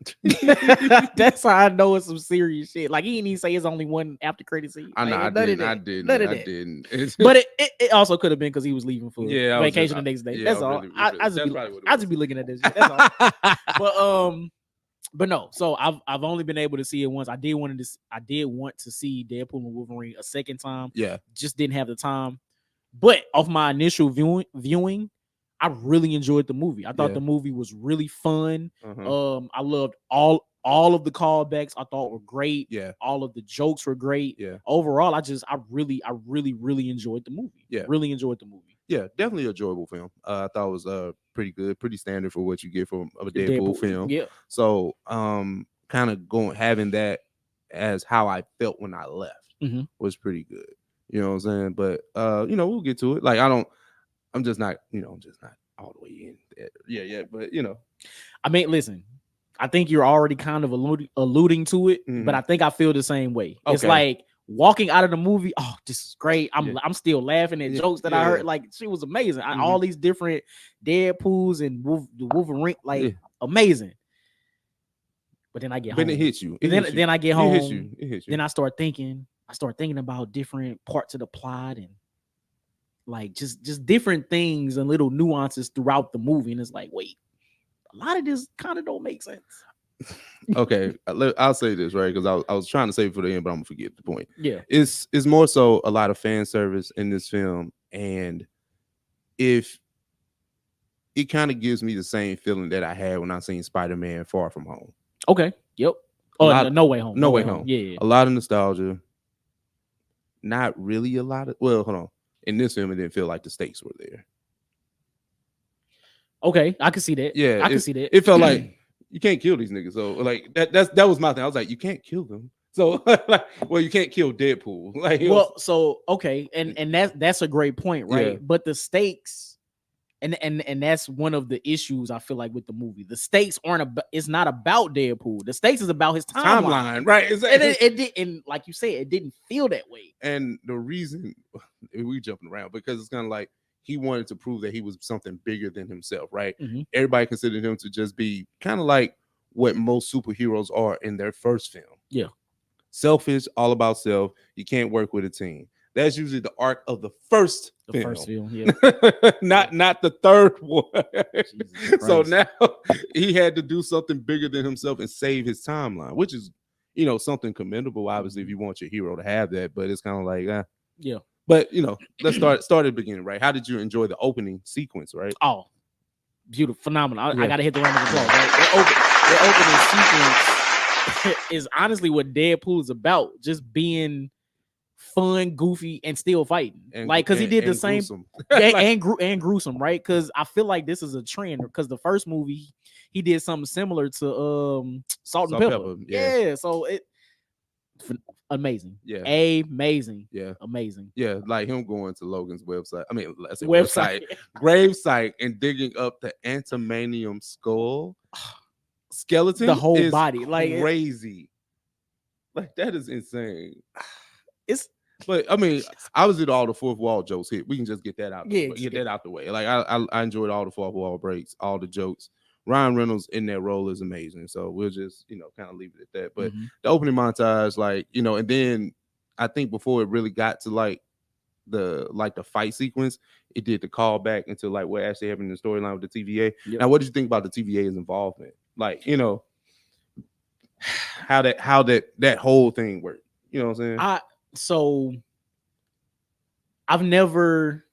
that's how I know it's some serious shit. Like he didn't even say it's only one after credit scene. I know. Like, I none of didn't. that. I didn't. But it also could have been because he was leaving for Yeah, I was vacation just- the next day. yeah, That's I all. really- I that's just probably what it I was. just be looking at this shit. That's all. But no. So I've only been able to see it once. I did want to see Deadpool and Wolverine a second time. Yeah. Just didn't have the time. But off my initial viewing, I really enjoyed the movie. I thought Yeah. the movie was really fun. Uh-huh. I loved all of the callbacks. I thought were great. Yeah. All of the jokes were great. Yeah. Overall, I really enjoyed the movie. Yeah. Really enjoyed the movie. Yeah, definitely an enjoyable film. I thought it was pretty good, pretty standard for what you get from a Deadpool film. Yeah. So kind of having that as how I felt when I left was pretty good. You know what I'm saying? But we'll get to it. Like I'm just not all the way in there. Yeah. But I mean, listen, I think you're already kind of alluding to it, but I think I feel the same way. It's Okay. like walking out of the movie, oh, this is great. I'm still laughing at jokes that I heard. Like, she was amazing. All these different Deadpools and the Wolverine, amazing. But then I get home. Then it hits you. Then I get home. It hits you. Then I start thinking about different parts of the plot and like just different things and little nuances throughout the movie. And it's like, wait, a lot of this kind of don't make sense. Okay, I'll say this, right? Because I was trying to save it for the end, but I'm gonna forget the point. Yeah. It's more so a lot of fan service in this film, and if it kind of gives me the same feeling that I had when I seen Spider-Man Far From Home. Okay. Yep. Oh, No Way Home. No Way Home. Yeah. A lot of nostalgia. Not really a lot of. Well, hold on. In this film, it didn't feel like the stakes were there. Okay, I can see that. Yeah, I can see that. It felt like you can't kill these niggas. So like that was my thing. I was like, you can't kill them. So like, well, you can't kill Deadpool. Like, so okay, and that's a great point, right? Yeah. But the stakes, and that's one of the issues I feel like with the movie. The stakes it's not about Deadpool. The stakes is about his timeline, right? Exactly. And it did, and like you said, it didn't feel that way. And the reason we jumping around because it's kind of like he wanted to prove that he was something bigger than himself, right? Everybody considered him to just be kind of like what most superheroes are in their first film. Yeah. Selfish, all about self. You can't work with a team. That's usually the arc of the first film. First film, yeah. not the third one. So Christ. now he had to do something bigger than himself and save his timeline, which is, something commendable, obviously, if you want your hero to have that. But it's kind of like, yeah. But let's start at the beginning, right? How did you enjoy the opening sequence, right? Oh, beautiful, phenomenal. Yeah. I gotta hit the round of applause. Right? The opening sequence is honestly what Deadpool is about, just being fun, goofy, and still fighting. Because he did the same gruesome. and gruesome, right? Because I feel like this is a trend. Because the first movie he did something similar to Salt and Pepper. Yeah, so it amazing. Yeah, amazing. Yeah, amazing. Yeah, like him going to Logan's website. I mean, let's say website, gravesite, and digging up the antimanium skull skeleton. The whole body, like crazy. Like that is insane. It's. But I mean, obviously all the fourth wall jokes hit. We can just get that out. Get that out the way. Like I enjoyed all the fourth wall breaks, all the jokes. Ryan Reynolds in that role is amazing. So we'll just kind of leave it at that. But the opening montage, like and then I think before it really got to like the fight sequence, it did the callback into like what actually happened in the storyline with the TVA. Yep. Now, what did you think about the TVA's involvement? Like how that whole thing worked. You know what I'm saying? So I've never,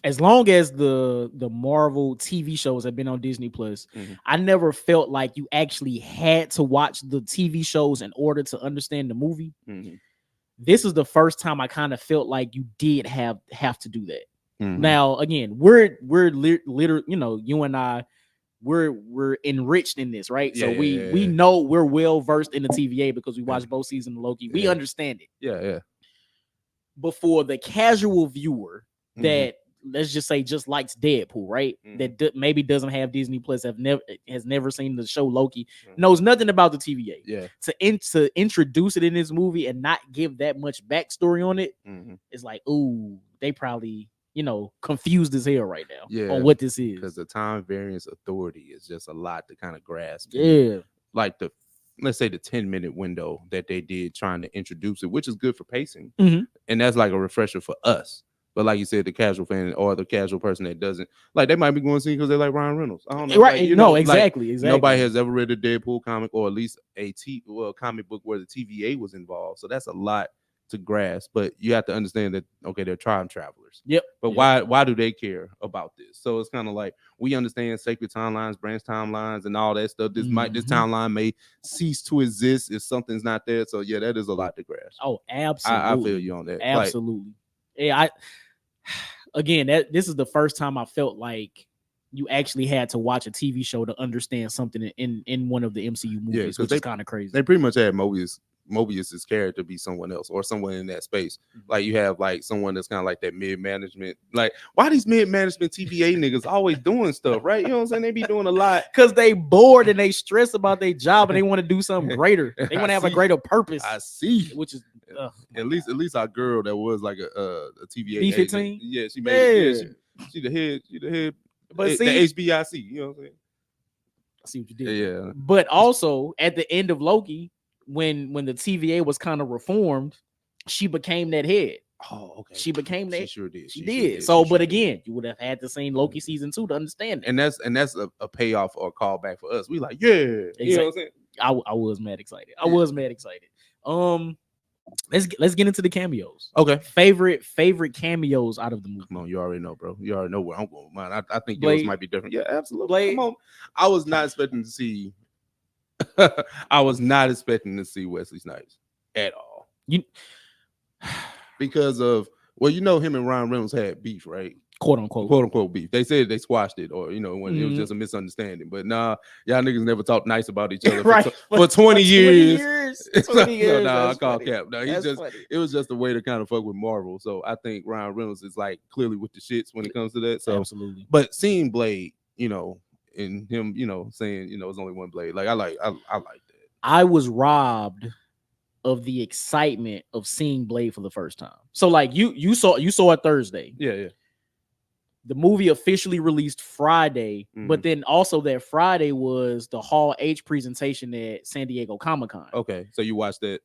as long as the Marvel TV shows have been on Disney Plus, I never felt like you actually had to watch the TV shows in order to understand the movie. This is the first time I kind of felt like you did have to do that. Now, again, we're literally, you and I, we're enriched in this, right? So we know we're well versed in the TVA because we watched both seasons of Loki. We understand it. Yeah. But for the casual viewer that let's just say just likes Deadpool, right? That maybe doesn't have Disney Plus, has never seen the show Loki, knows nothing about the TVA. Yeah. To introduce it in this movie and not give that much backstory on it, it's like, ooh, they probably, confused as hell right now on what this is. Because the time variance authority is just a lot to kind of grasp. Yeah. Like let's say the 10-minute window that they did trying to introduce it, which is good for pacing. And that's like a refresher for us. But like you said, the casual fan or the casual person that doesn't, like, they might be going to see because they like Ryan Reynolds. I don't know. Right. Like, exactly. Nobody has ever read a Deadpool comic or at least a comic book where the TVA was involved. So that's a lot to grasp. But you have to understand that, okay, they're time travelers. Yep. But why do they care about this? So it's kind of like, we understand sacred timelines, branch timelines, and all that stuff. This timeline may cease to exist if something's not there. So yeah, that is a lot to grasp. Oh, absolutely. I feel you on that. Absolutely. This is the first time I felt like you actually had to watch a TV show to understand something in one of the MCU movies, which is kind of crazy. They pretty much had Mobius's character be someone else or someone in that space. Like, you have like someone that's kind of like that mid-management. Like, why these mid-management TVA niggas always doing stuff, right? You know what I'm saying? They be doing a lot because they bored and they stress about their job and they want to do something greater. They want to have a greater purpose. I see. Which is at least our girl that was like a TVA B-15. agent. Yeah, she made it. She the head. But the HBIC, you know what I'm saying? I see what you did. Yeah. But also at the end of Loki, when the TVA was kind of reformed, she became that head. Oh, okay. She became that. She sure did. She did. So, but again, you would have had to see Loki season 2 to understand it. And that's a payoff or a callback for us. We like, yeah. Exactly. You know what I'm saying? I was mad excited. Let's get into the cameos. Okay. Favorite cameos out of the movie. Come on, you already know, bro. You already know where I'm going. Man, I think Blade. yours might be different. Yeah, absolutely. Blade. Come on. I was not expecting to see Wesley Snipes at all. Because of, him and Ryan Reynolds had beef, right? Quote unquote beef. They said they squashed it, or when it was just a misunderstanding. But nah, y'all niggas never talked nice about each other for 20 years. 20 years. No, I call cap. No, it was just a way to kind of fuck with Marvel. So I think Ryan Reynolds is like clearly with the shits when it comes to that. So absolutely. But seeing Blade, and him, saying, it's only one Blade. Like I like that. I was robbed of the excitement of seeing Blade for the first time. So like you saw it Thursday. Yeah. The movie officially released Friday, but then also that Friday was the Hall H presentation at San Diego Comic-Con. Okay, so you watched that?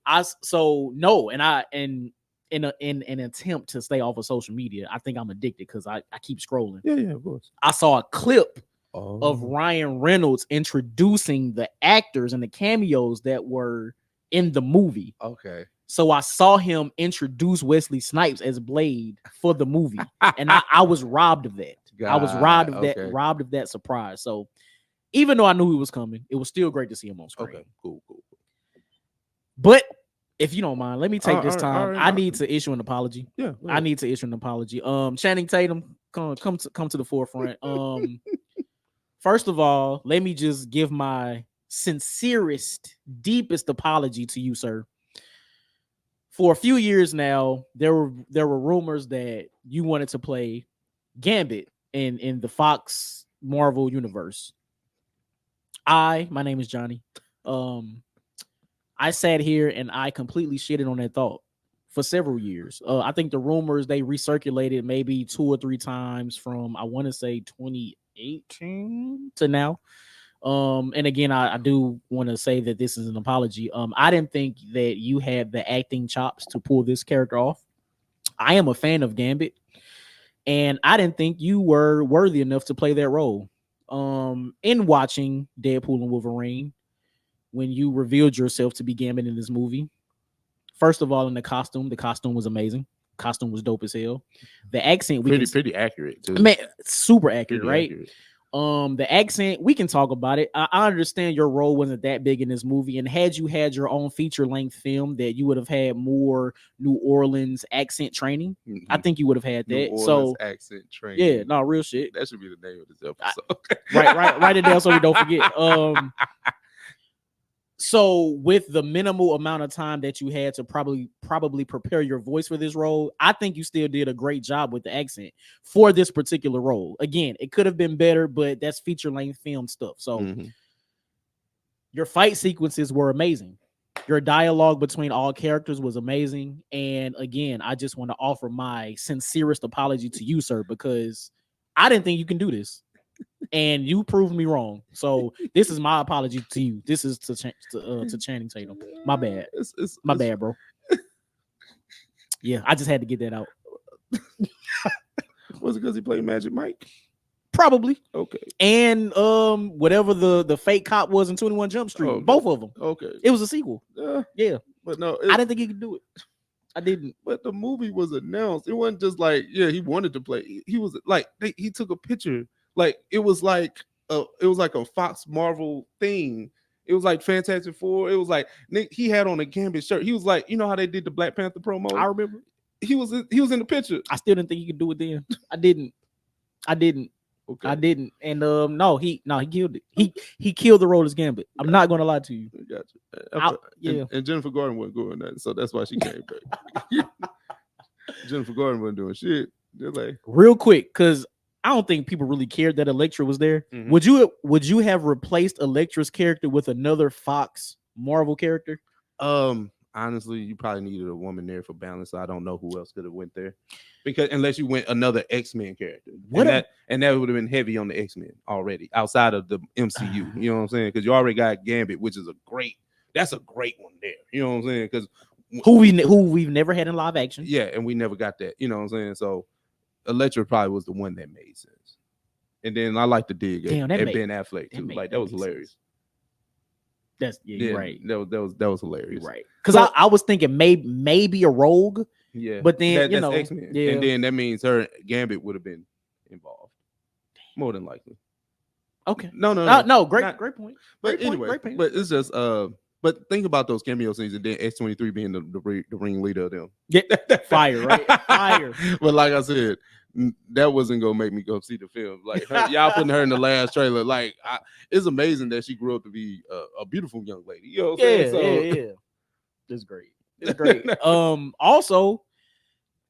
In an attempt to stay off of social media, I think I'm addicted because I keep scrolling. Yeah, of course. I saw a clip of Ryan Reynolds introducing the actors and the cameos that were in the movie. Okay. So I saw him introduce Wesley Snipes as Blade for the movie, and I was robbed of that. I was robbed of that surprise. So even though I knew he was coming, it was still great to see him on screen. Okay, cool. But if you don't mind, let me take this time. I need to issue an apology. Yeah, I need to issue an apology. Channing Tatum, come to the forefront. First of all, let me just give my sincerest, deepest apology to you, sir. For a few years now, there were rumors that you wanted to play Gambit in the Fox Marvel universe. My name is Johnny. I sat here and I completely shitted on that thought for several years. I think the rumors, they recirculated maybe 2 or 3 times from, I want to say 2018 to now. And again, I do want to say that this is an apology. I didn't think that you had the acting chops to pull this character off. I am a fan of Gambit, and I didn't think you were worthy enough to play that role. In watching Deadpool and Wolverine, when you revealed yourself to be Gambit in this movie, first of all, in the costume was amazing. Costume was dope as hell. The accent, pretty accurate too. Man, super accurate, pretty right? Accurate. The accent, we can talk about it. I understand your role wasn't that big in this movie, and had you had your own feature-length film, that you would have had more New Orleans accent training. I think you would have had that. New Orleans accent training. Yeah, no, real shit. That should be the name of this episode. Write it down so we don't forget. So with the minimal amount of time that you had to probably prepare your voice for this role, I think you still did a great job with the accent for this particular role. Again, it could have been better, but that's feature length film stuff. So your fight sequences were amazing. Your dialogue between all characters was amazing. And again, I just want to offer my sincerest apology to you, sir, because I didn't think you can do this. And you proved me wrong. So this is my apology to you. This is to Channing Tatum. My bad. My bad, bro. Yeah, I just had to get that out. Was it because he played Magic Mike? Probably. Okay. And whatever the fake cop was in 21 Jump Street. Okay. Both of them. Okay. It was a sequel. Yeah. But no, I didn't think he could do it. I didn't. But the movie was announced. It wasn't just like, yeah, he wanted to play. He was like, he took a picture. Like it was like a Fox Marvel thing. It was like Fantastic Four. It was like he had on a Gambit shirt. He was like, you know how they did the Black Panther promo? I remember. He was in the picture. I still didn't think he could do it then. I didn't. Okay. I didn't. And no, he killed it. He killed the role as Gambit. I'm not gonna lie to you. Gotcha. Yeah. And Jennifer Garden wasn't doing that, so that's why she came back. Jennifer Garden wasn't doing shit. They're like real quick, because I don't think people really cared that Elektra was there. Mm-hmm. Would you have replaced Elektra's character with another Fox Marvel character? Honestly, you probably needed a woman there for balance. So I don't know who else could have went there, because unless you went another X-Men character, and that would have been heavy on the X-Men already outside of the MCU. You know what I'm saying? Because you already got Gambit, which is a great one there. You know what I'm saying? Because who we've never had in live action. Yeah, and we never got that. You know what I'm saying? So Elektra probably was the one that made sense. And then I like to dig at Ben Affleck too. Like that was hilarious. That's right. That was hilarious. Right. Because I was thinking maybe a rogue. Yeah. But then that's X-Men. Yeah. And then that means her Gambit would have been involved. More than likely. Okay. No. Great point. But anyway, but it's just but think about those cameo scenes and then X-23 being the ringleader of them. Yeah, fire, right? Fire. But like I said, that wasn't gonna make me go see the film. Like y'all putting her in the last trailer. Like it's amazing that she grew up to be a beautiful young lady. You know what I'm saying? Yeah. It's great. It's great. Also,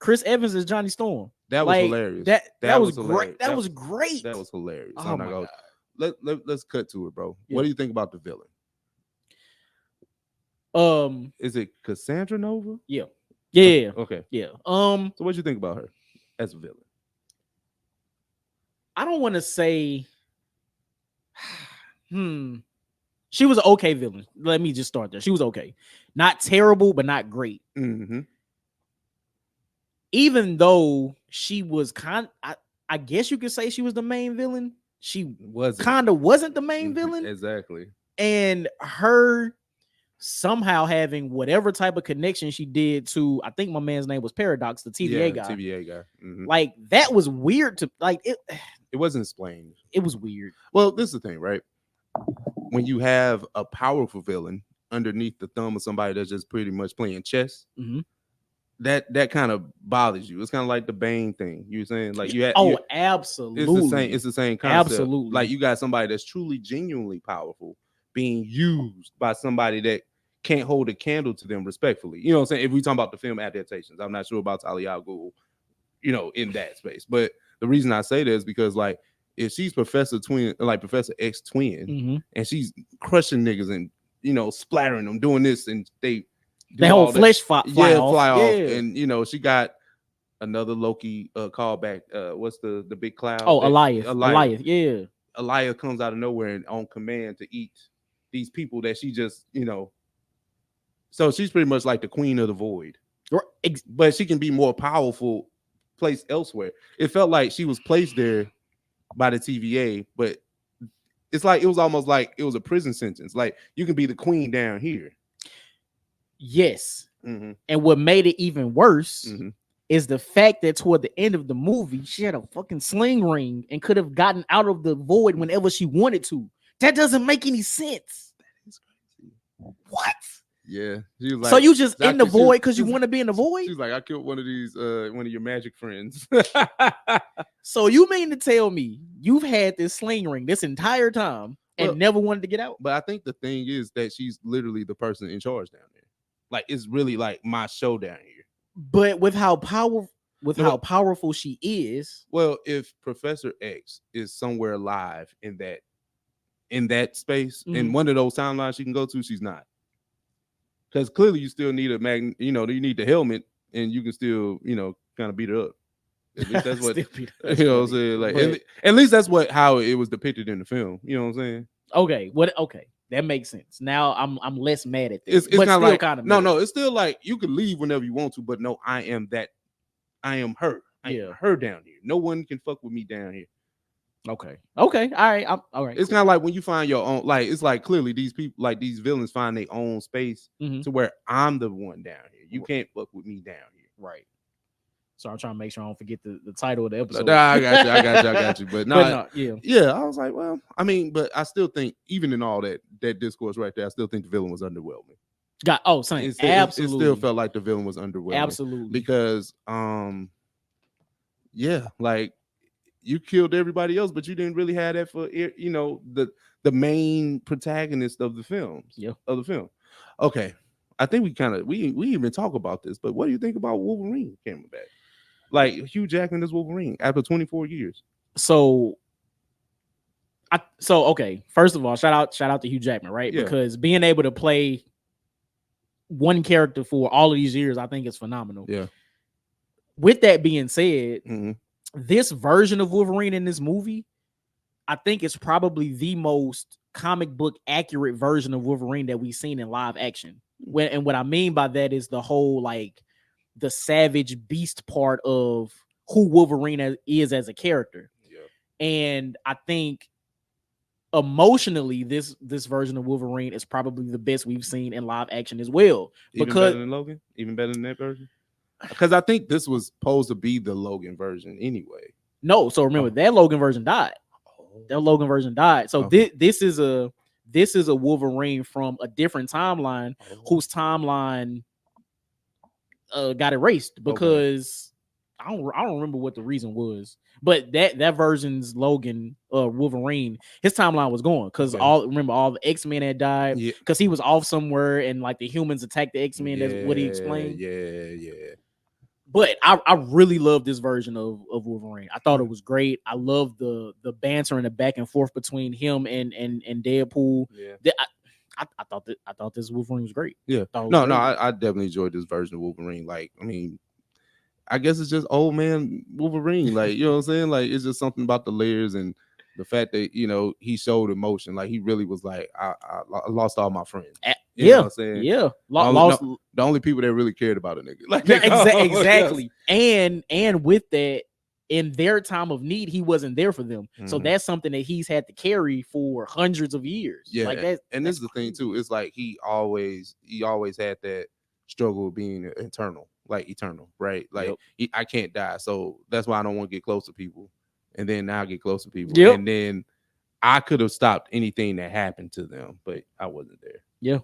Chris Evans is Johnny Storm. That was hilarious. That was great. That was great. That was hilarious. Oh my God. Let's cut to it, bro. Yeah. What do you think about the villain? Is it Cassandra Nova? Yeah. Okay. Yeah. So what do you think about her as a villain? I don't want to say she was an okay villain. Let me just start there. She was okay. Not terrible, but not great. Mm-hmm. Even though she was I guess you could say she was the main villain. She kind of wasn't the main villain. Exactly. And her somehow having whatever type of connection she did to, I think my man's name was Paradox, the TVA guy. TVA guy. Mm-hmm. Like that was weird to like it. It wasn't explained. It was weird. Well, this is the thing, right? When you have a powerful villain underneath the thumb of somebody that's just pretty much playing chess, that kind of bothers you. It's kind of like the Bane thing. You're saying like you had. Absolutely. It's the same concept. Absolutely. Like you got somebody that's truly genuinely powerful being used by somebody that can't hold a candle to them respectfully. You know what I'm saying? If we talk about the film adaptations, I'm not sure about Talia al Ghul, in that space. But the reason I say that is because like if she's Professor X twin, and she's crushing niggas and splattering them, doing this, and they whole flesh fly off. And she got another Loki callback. What's the big cloud? Oh, Alioth. Yeah. Alioth comes out of nowhere and on command to eat these people that she just, so she's pretty much like the queen of the void. But she can be more powerful placed elsewhere. It felt like she was placed there by the TVA, but it's like it was almost like it was a prison sentence. Like you can be the queen down here. Yes. And what made it even worse is the fact that toward the end of the movie, she had a fucking sling ring and could have gotten out of the void whenever she wanted to. That doesn't make any sense. That is crazy. What? Yeah. Like, so you just in the void because you want to be in the void? She's like, I killed one of your magic friends. So you mean to tell me you've had this sling ring this entire time and Well, never wanted to get out. But I think the thing is that she's literally the person in charge down there. Like it's really like my show down here. But with how No, powerful she is, Well, if Professor X is somewhere alive in that space, in Mhm. one of those timelines she can go to, she's not. Because clearly you still need you need the helmet, and you can still, kind of beat her up. At least that's what Still be- you that's know what I'm funny. saying. Like But- at least that's how it was depicted in the film. You know what I'm saying? okay, okay, that makes sense. Now I'm less mad at that. It's but kind of still like kind of no, it's still like you can leave whenever you want to, but no, I am her. I am her down here. No one can fuck with me down here. Okay, all right, all right. It's kind of like when you find your own, like it's like clearly these people, like these villains, find their own space to where I'm the one down here. You can't fuck with me down here. Right. So I'm trying to make sure I don't forget the title of the episode. Nah, I got you. But no, yeah. I was like, well, I mean, but I still think, even in all that discourse right there, I still think the villain was underwhelming. Same. It Absolutely. still felt like the villain was underwhelming. Absolutely. Because, like you killed everybody else, but you didn't really have that for the main protagonist of the films. Yeah. Of the film. Okay, I think we even talk about this, but what do you think about Wolverine coming back? Like Hugh Jackman is Wolverine after 24 years. So okay. First of all, shout out to Hugh Jackman, right? Yeah. Because being able to play one character for all of these years, I think is phenomenal. Yeah. With that being said, Mm-hmm. this version of Wolverine in this movie, I think it's probably the most comic book accurate version of Wolverine that we've seen in live action. And what I mean by that is the whole like the savage beast part of who Wolverine is as a character. Yeah. And I think emotionally, this version of Wolverine is probably the best we've seen in live action as well. Even better than Logan? Even better than that version? Because I think this was supposed to be the Logan version anyway. No, so remember that Logan version died. That Logan version died. So this is a Wolverine from a different timeline whose timeline got erased because I don't remember what the reason was. But that version's Logan Wolverine, his timeline was gone because all the X-Men had died because he was off somewhere and like the humans attacked the X-Men. That's what he explained. Yeah. But I really love this version of Wolverine. I thought it was great. I love the banter and the back and forth between him and Deadpool. Yeah. I thought this Wolverine was great. Yeah. I definitely enjoyed this version of Wolverine. Like, I mean, I guess it's just old man Wolverine. Like, you know what I'm saying? Like, it's just something about the layers and the fact that, he showed emotion. Like, he really was like, I lost all my friends. You know what I'm saying? Yeah. The only people that really cared about a nigga. Like, exactly. And with that, in their time of need, he wasn't there for them. Mm-hmm. So that's something that he's had to carry for hundreds of years. Yeah. Like and this is the thing too. It's like he always had that struggle of being eternal, right? Like I can't die. So that's why I don't want to get close to people. And then now I get close to people. Yep. And then I could have stopped anything that happened to them, but I wasn't there. Yeah.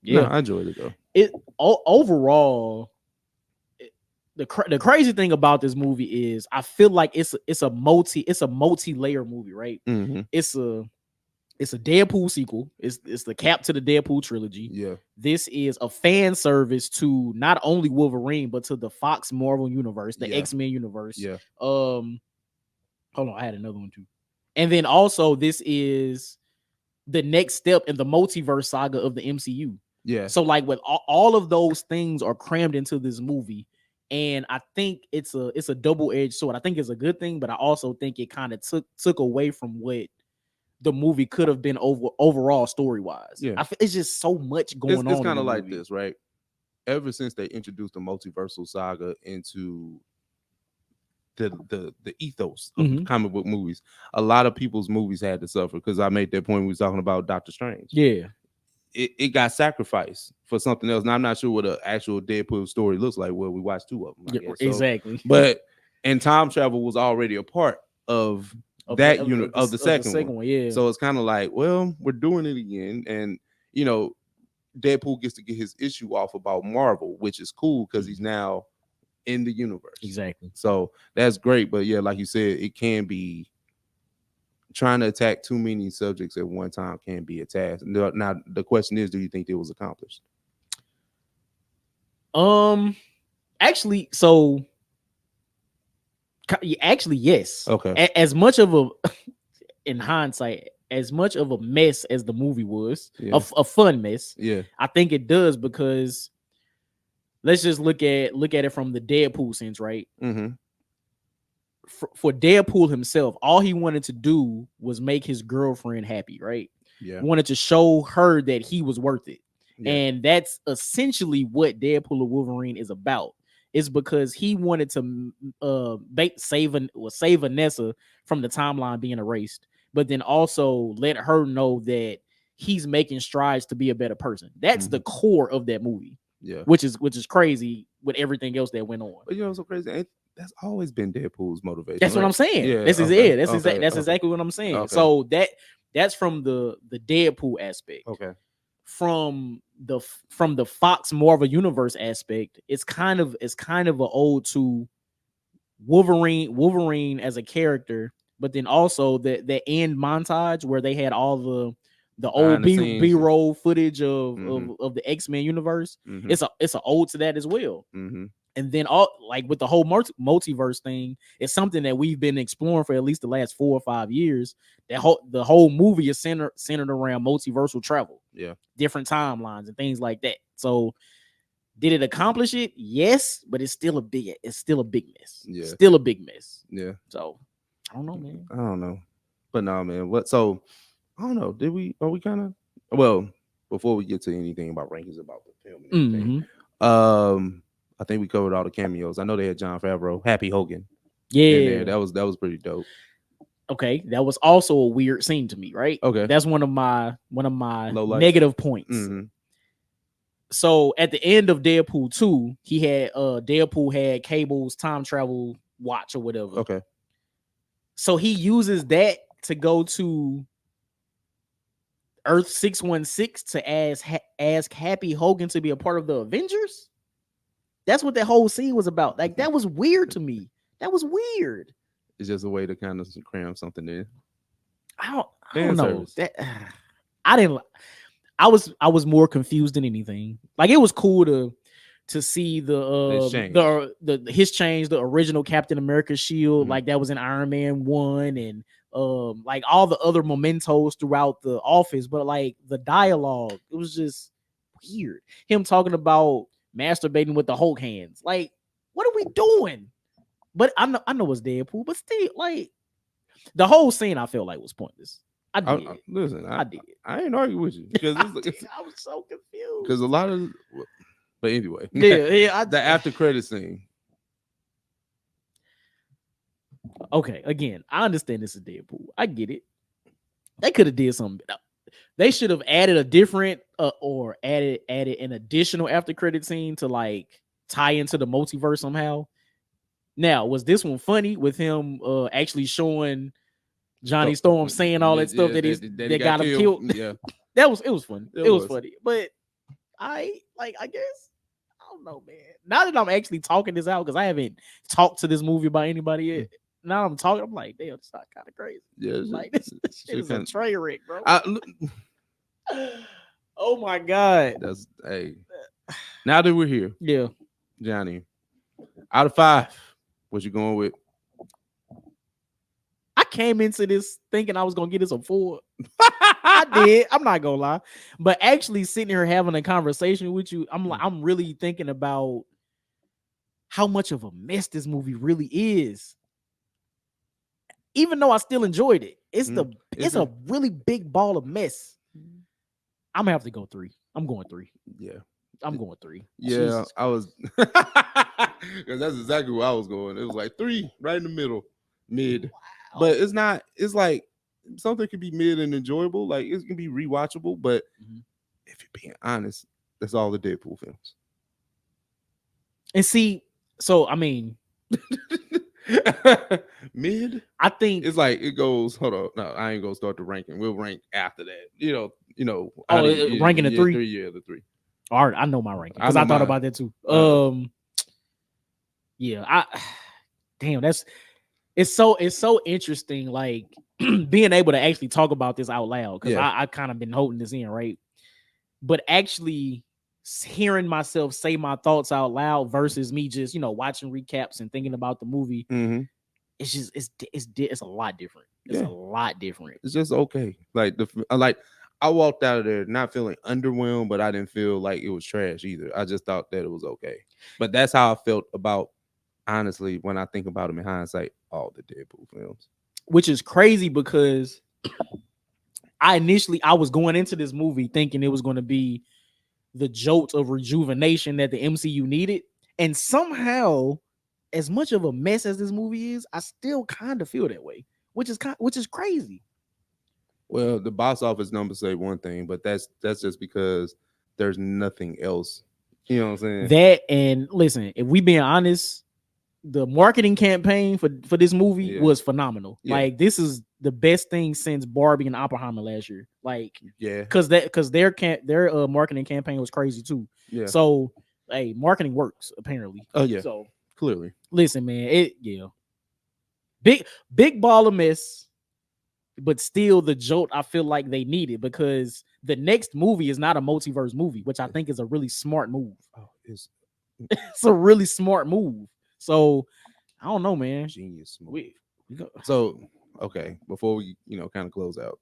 Yeah. No, I enjoyed it though. Overall, the crazy thing about this movie is I feel like it's a multi-layer movie, right? Mm-hmm. It's a Deadpool sequel. It's the cap to the Deadpool trilogy. Yeah. This is a fan service to not only Wolverine but to the Fox Marvel universe, the X-Men universe. Yeah. Hold on, I had another one too. And then also this is the next step in the multiverse saga of the MCU. Yeah. So like with all of those things are crammed into this movie. And I think it's a double-edged sword. I think it's a good thing, but I also think it kind of took away from what the movie could have been overall story-wise. Yeah. It's just so much going on. It's kind of like this, right? Ever since they introduced the multiversal saga into the ethos of comic book movies, a lot of people's movies had to suffer because I made that point when we was talking about Doctor Strange. Yeah. It got sacrificed for something else. Now I'm not sure what an actual Deadpool story looks like. Well, we watched 2 of them. Yeah, exactly. But time travel was already a part of that unit of the second one. Yeah. So it's kind of like, well, we're doing it again, and Deadpool gets to get his issue off about Marvel, which is cool because he's now in the universe. Exactly. So that's great. But yeah, like you said, it can be trying to attack too many subjects at one time can be a task. Now the question is, do you think it was accomplished? Actually, so actually, yes. Okay. As much of a, in hindsight, as much of a mess as the movie was, Yeah. a fun mess. Yeah. I think it does because let's just look at it from the Deadpool sense, right? Mm-hmm. For Deadpool himself, all he wanted to do was make his girlfriend happy, right? Yeah. He wanted to show her that he was worth it. Yeah. And that's essentially what Deadpool and Wolverine is about. It's because he wanted to save Vanessa from the timeline being erased, but then also let her know that he's making strides to be a better person. That's the core of that movie. Yeah. Which is crazy with everything else that went on. But you know what's so crazy? That's always been Deadpool's motivation. That's right? What I'm saying. Yeah. This is okay. it. That's okay. exactly what I'm saying. Okay. So that's from the Deadpool aspect. Okay. From the Fox Marvel Universe aspect, it's kind of an ode to Wolverine as a character, but then also the end montage where they had all the old B-roll footage of the X-Men universe. Mm-hmm. It's an ode to that as well. Mm-hmm. And then all like with the whole multiverse thing, it's something that we've been exploring for at least the last 4 or 5 years. The whole movie is centered around multiversal travel. Yeah. Different timelines and things like that. So did it accomplish it? Yes, but it's still a big mess. Yeah. Still a big mess. Yeah. So I don't know, man. I don't know. But no, man. So I don't know. Are we kind of well, before we get to anything about rankings about the film and everything, I think we covered all the cameos. I know they had Jon Favreau, Happy Hogan. Yeah. That was pretty dope. Okay, that was also a weird scene to me, right? Okay. That's one of my negative points. Mm-hmm. So at the end of Deadpool 2, he had Deadpool had Cable's time travel watch or whatever. Okay. So he uses that to go to Earth 616 to ask Happy Hogan to be a part of the Avengers. That's what that whole scene was about. Like, that was weird to me. That was weird. It's just a way to kind of cram something in. I don't know. I was more confused than anything. Like, it was cool to see his change, the original Captain America shield, like that was in Iron Man 1, and like all the other mementos throughout the office, but like the dialogue, it was just weird. Him talking about masturbating with the Hulk hands. Like, what are we doing? But I know it's Deadpool, but still, like, the whole scene I felt like was pointless. I did. I did. I ain't argue with you because I was so confused. Because a lot of, but anyway, yeah, the after credit scene. Okay, again, I understand this is Deadpool. I get it. They could have did something. They should have added a different or added an additional after credit scene to like tie into the multiverse somehow. Now, was this one funny with him actually showing Johnny Storm saying all that stuff that got him killed? Yeah, it was fun. It was funny, but I guess I don't know, man. Now that I'm actually talking this out because I haven't talked to this movie about anybody yet. Now I'm talking. I'm like, damn, it's not kind of crazy. Yeah, like this shit is a train wreck, bro. Oh my god. That's now that we're here, yeah, Johnny. Out of 5, what you going with? I came into this thinking I was gonna get this a 4. I did. I'm not gonna lie, but actually sitting here having a conversation with you, I'm really thinking about how much of a mess this movie really is. Even though I still enjoyed it, it's a really big ball of mess. I'm gonna have to go 3. I'm going 3. Yeah, I'm going 3. Yeah, Jesus. I was because that's exactly where I was going. It was like 3, right in the middle, mid. Wow. But it's not. It's like something can be mid and enjoyable. Like it can be rewatchable. But if you're being honest, that's all the Deadpool films. And see, so I mean. Mid, I think it's like it goes. Hold on, no, I ain't gonna start the ranking. We'll rank after that. You know. Ranking the 3. The 3. All right, I know my ranking because I thought about that too. Yeah, damn, it's so interesting. Like being able to actually talk about this out loud, because I kind of been holding this in, right? But actually hearing myself say my thoughts out loud versus me just, watching recaps and thinking about the movie, it's just it's a lot different. It's a lot different. It's just okay. Like I walked out of there not feeling underwhelmed, but I didn't feel like it was trash either. I just thought that it was okay. But that's how I felt about, honestly, when I think about them in hindsight, all the Deadpool films. Which is crazy because I was going into this movie thinking it was going to be the jolt of rejuvenation that the MCU needed. And somehow, as much of a mess as this movie is, I still kind of feel that way, which is crazy. Well, the box office numbers say one thing, but that's just because there's nothing else. You know what I'm saying? That, and listen, if we being honest, the marketing campaign for this movie was phenomenal. Yeah. Like, this is the best thing since Barbie and Oppenheimer last year. Like, because their marketing campaign was crazy too. Yeah. So, hey, marketing works apparently. Oh yeah. So clearly, listen, man, big ball of mess. But still, the jolt I feel like they needed, because the next movie is not a multiverse movie, which I think is a really smart move. Oh, it's a really smart move. So I don't know, man. Genius. So okay, before we kind of close out,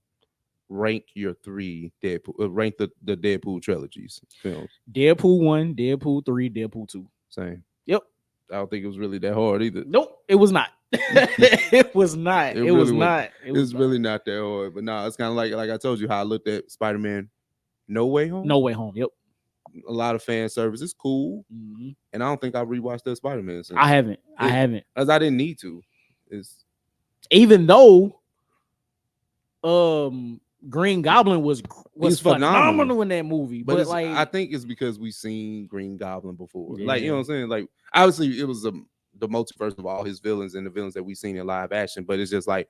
rank your 3 Deadpool. Rank the Deadpool trilogies films. Deadpool 1, Deadpool 3, Deadpool 2. Same. Yep. I don't think it was really that hard either. Nope, it was not. It was not. It was not. It's really not that hard. But no, it's kind of like I told you how I looked at Spider-Man No Way Home. No Way Home. Yep. A lot of fan service. It's cool. Mm-hmm. And I don't think I've rewatched that Spider-Man since. I haven't. As I didn't need to. It's even though Green Goblin was phenomenal in that movie. But like, I think it's because we've seen Green Goblin before. Yeah. Like, you know what I'm saying? Like, obviously it was the multiverse of all his villains and the villains that we've seen in live action. But it's just like,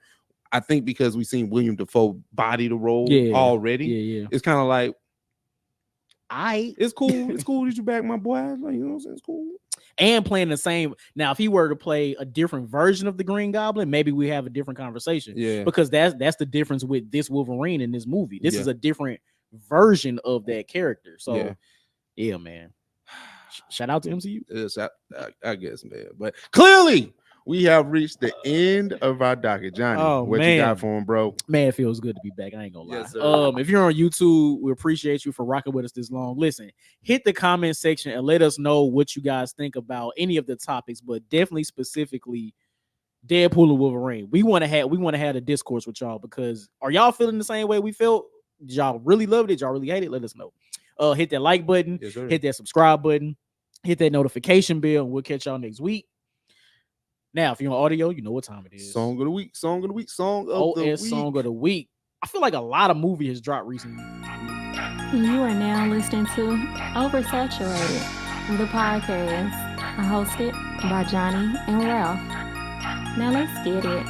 I think because we've seen William Dafoe body the role already, it's kind of like, it's cool. It's cool that you back my boy. Like, you know what I'm saying? It's cool. And playing the same. Now, if he were to play a different version of the Green Goblin, maybe we have a different conversation. Yeah. Because that's the difference with this Wolverine in this movie. This is a different version of that character. So, yeah man. Shout out to MCU. Yes, I guess, man. But clearly, we have reached the end of our docket. Johnny, what you got for him, bro? Man, it feels good to be back. I ain't gonna lie. Yes, sir. If you're on YouTube, we appreciate you for rocking with us this long. Listen, hit the comment section and let us know what you guys think about any of the topics, but definitely specifically Deadpool and Wolverine. We want to have a discourse with y'all, because are y'all feeling the same way we felt? Did y'all really love it? Did y'all really hate it? Let us know. Hit that like button, hit that subscribe button, hit that notification bell, and we'll catch y'all next week. Now, if you're on audio, you know what time it is. Song of the week. Song of the week. Song of the week. I feel like a lot of movie has dropped recently. You are now listening to Oversaturated, the podcast hosted by Johnnie and Ralph. Now let's get it.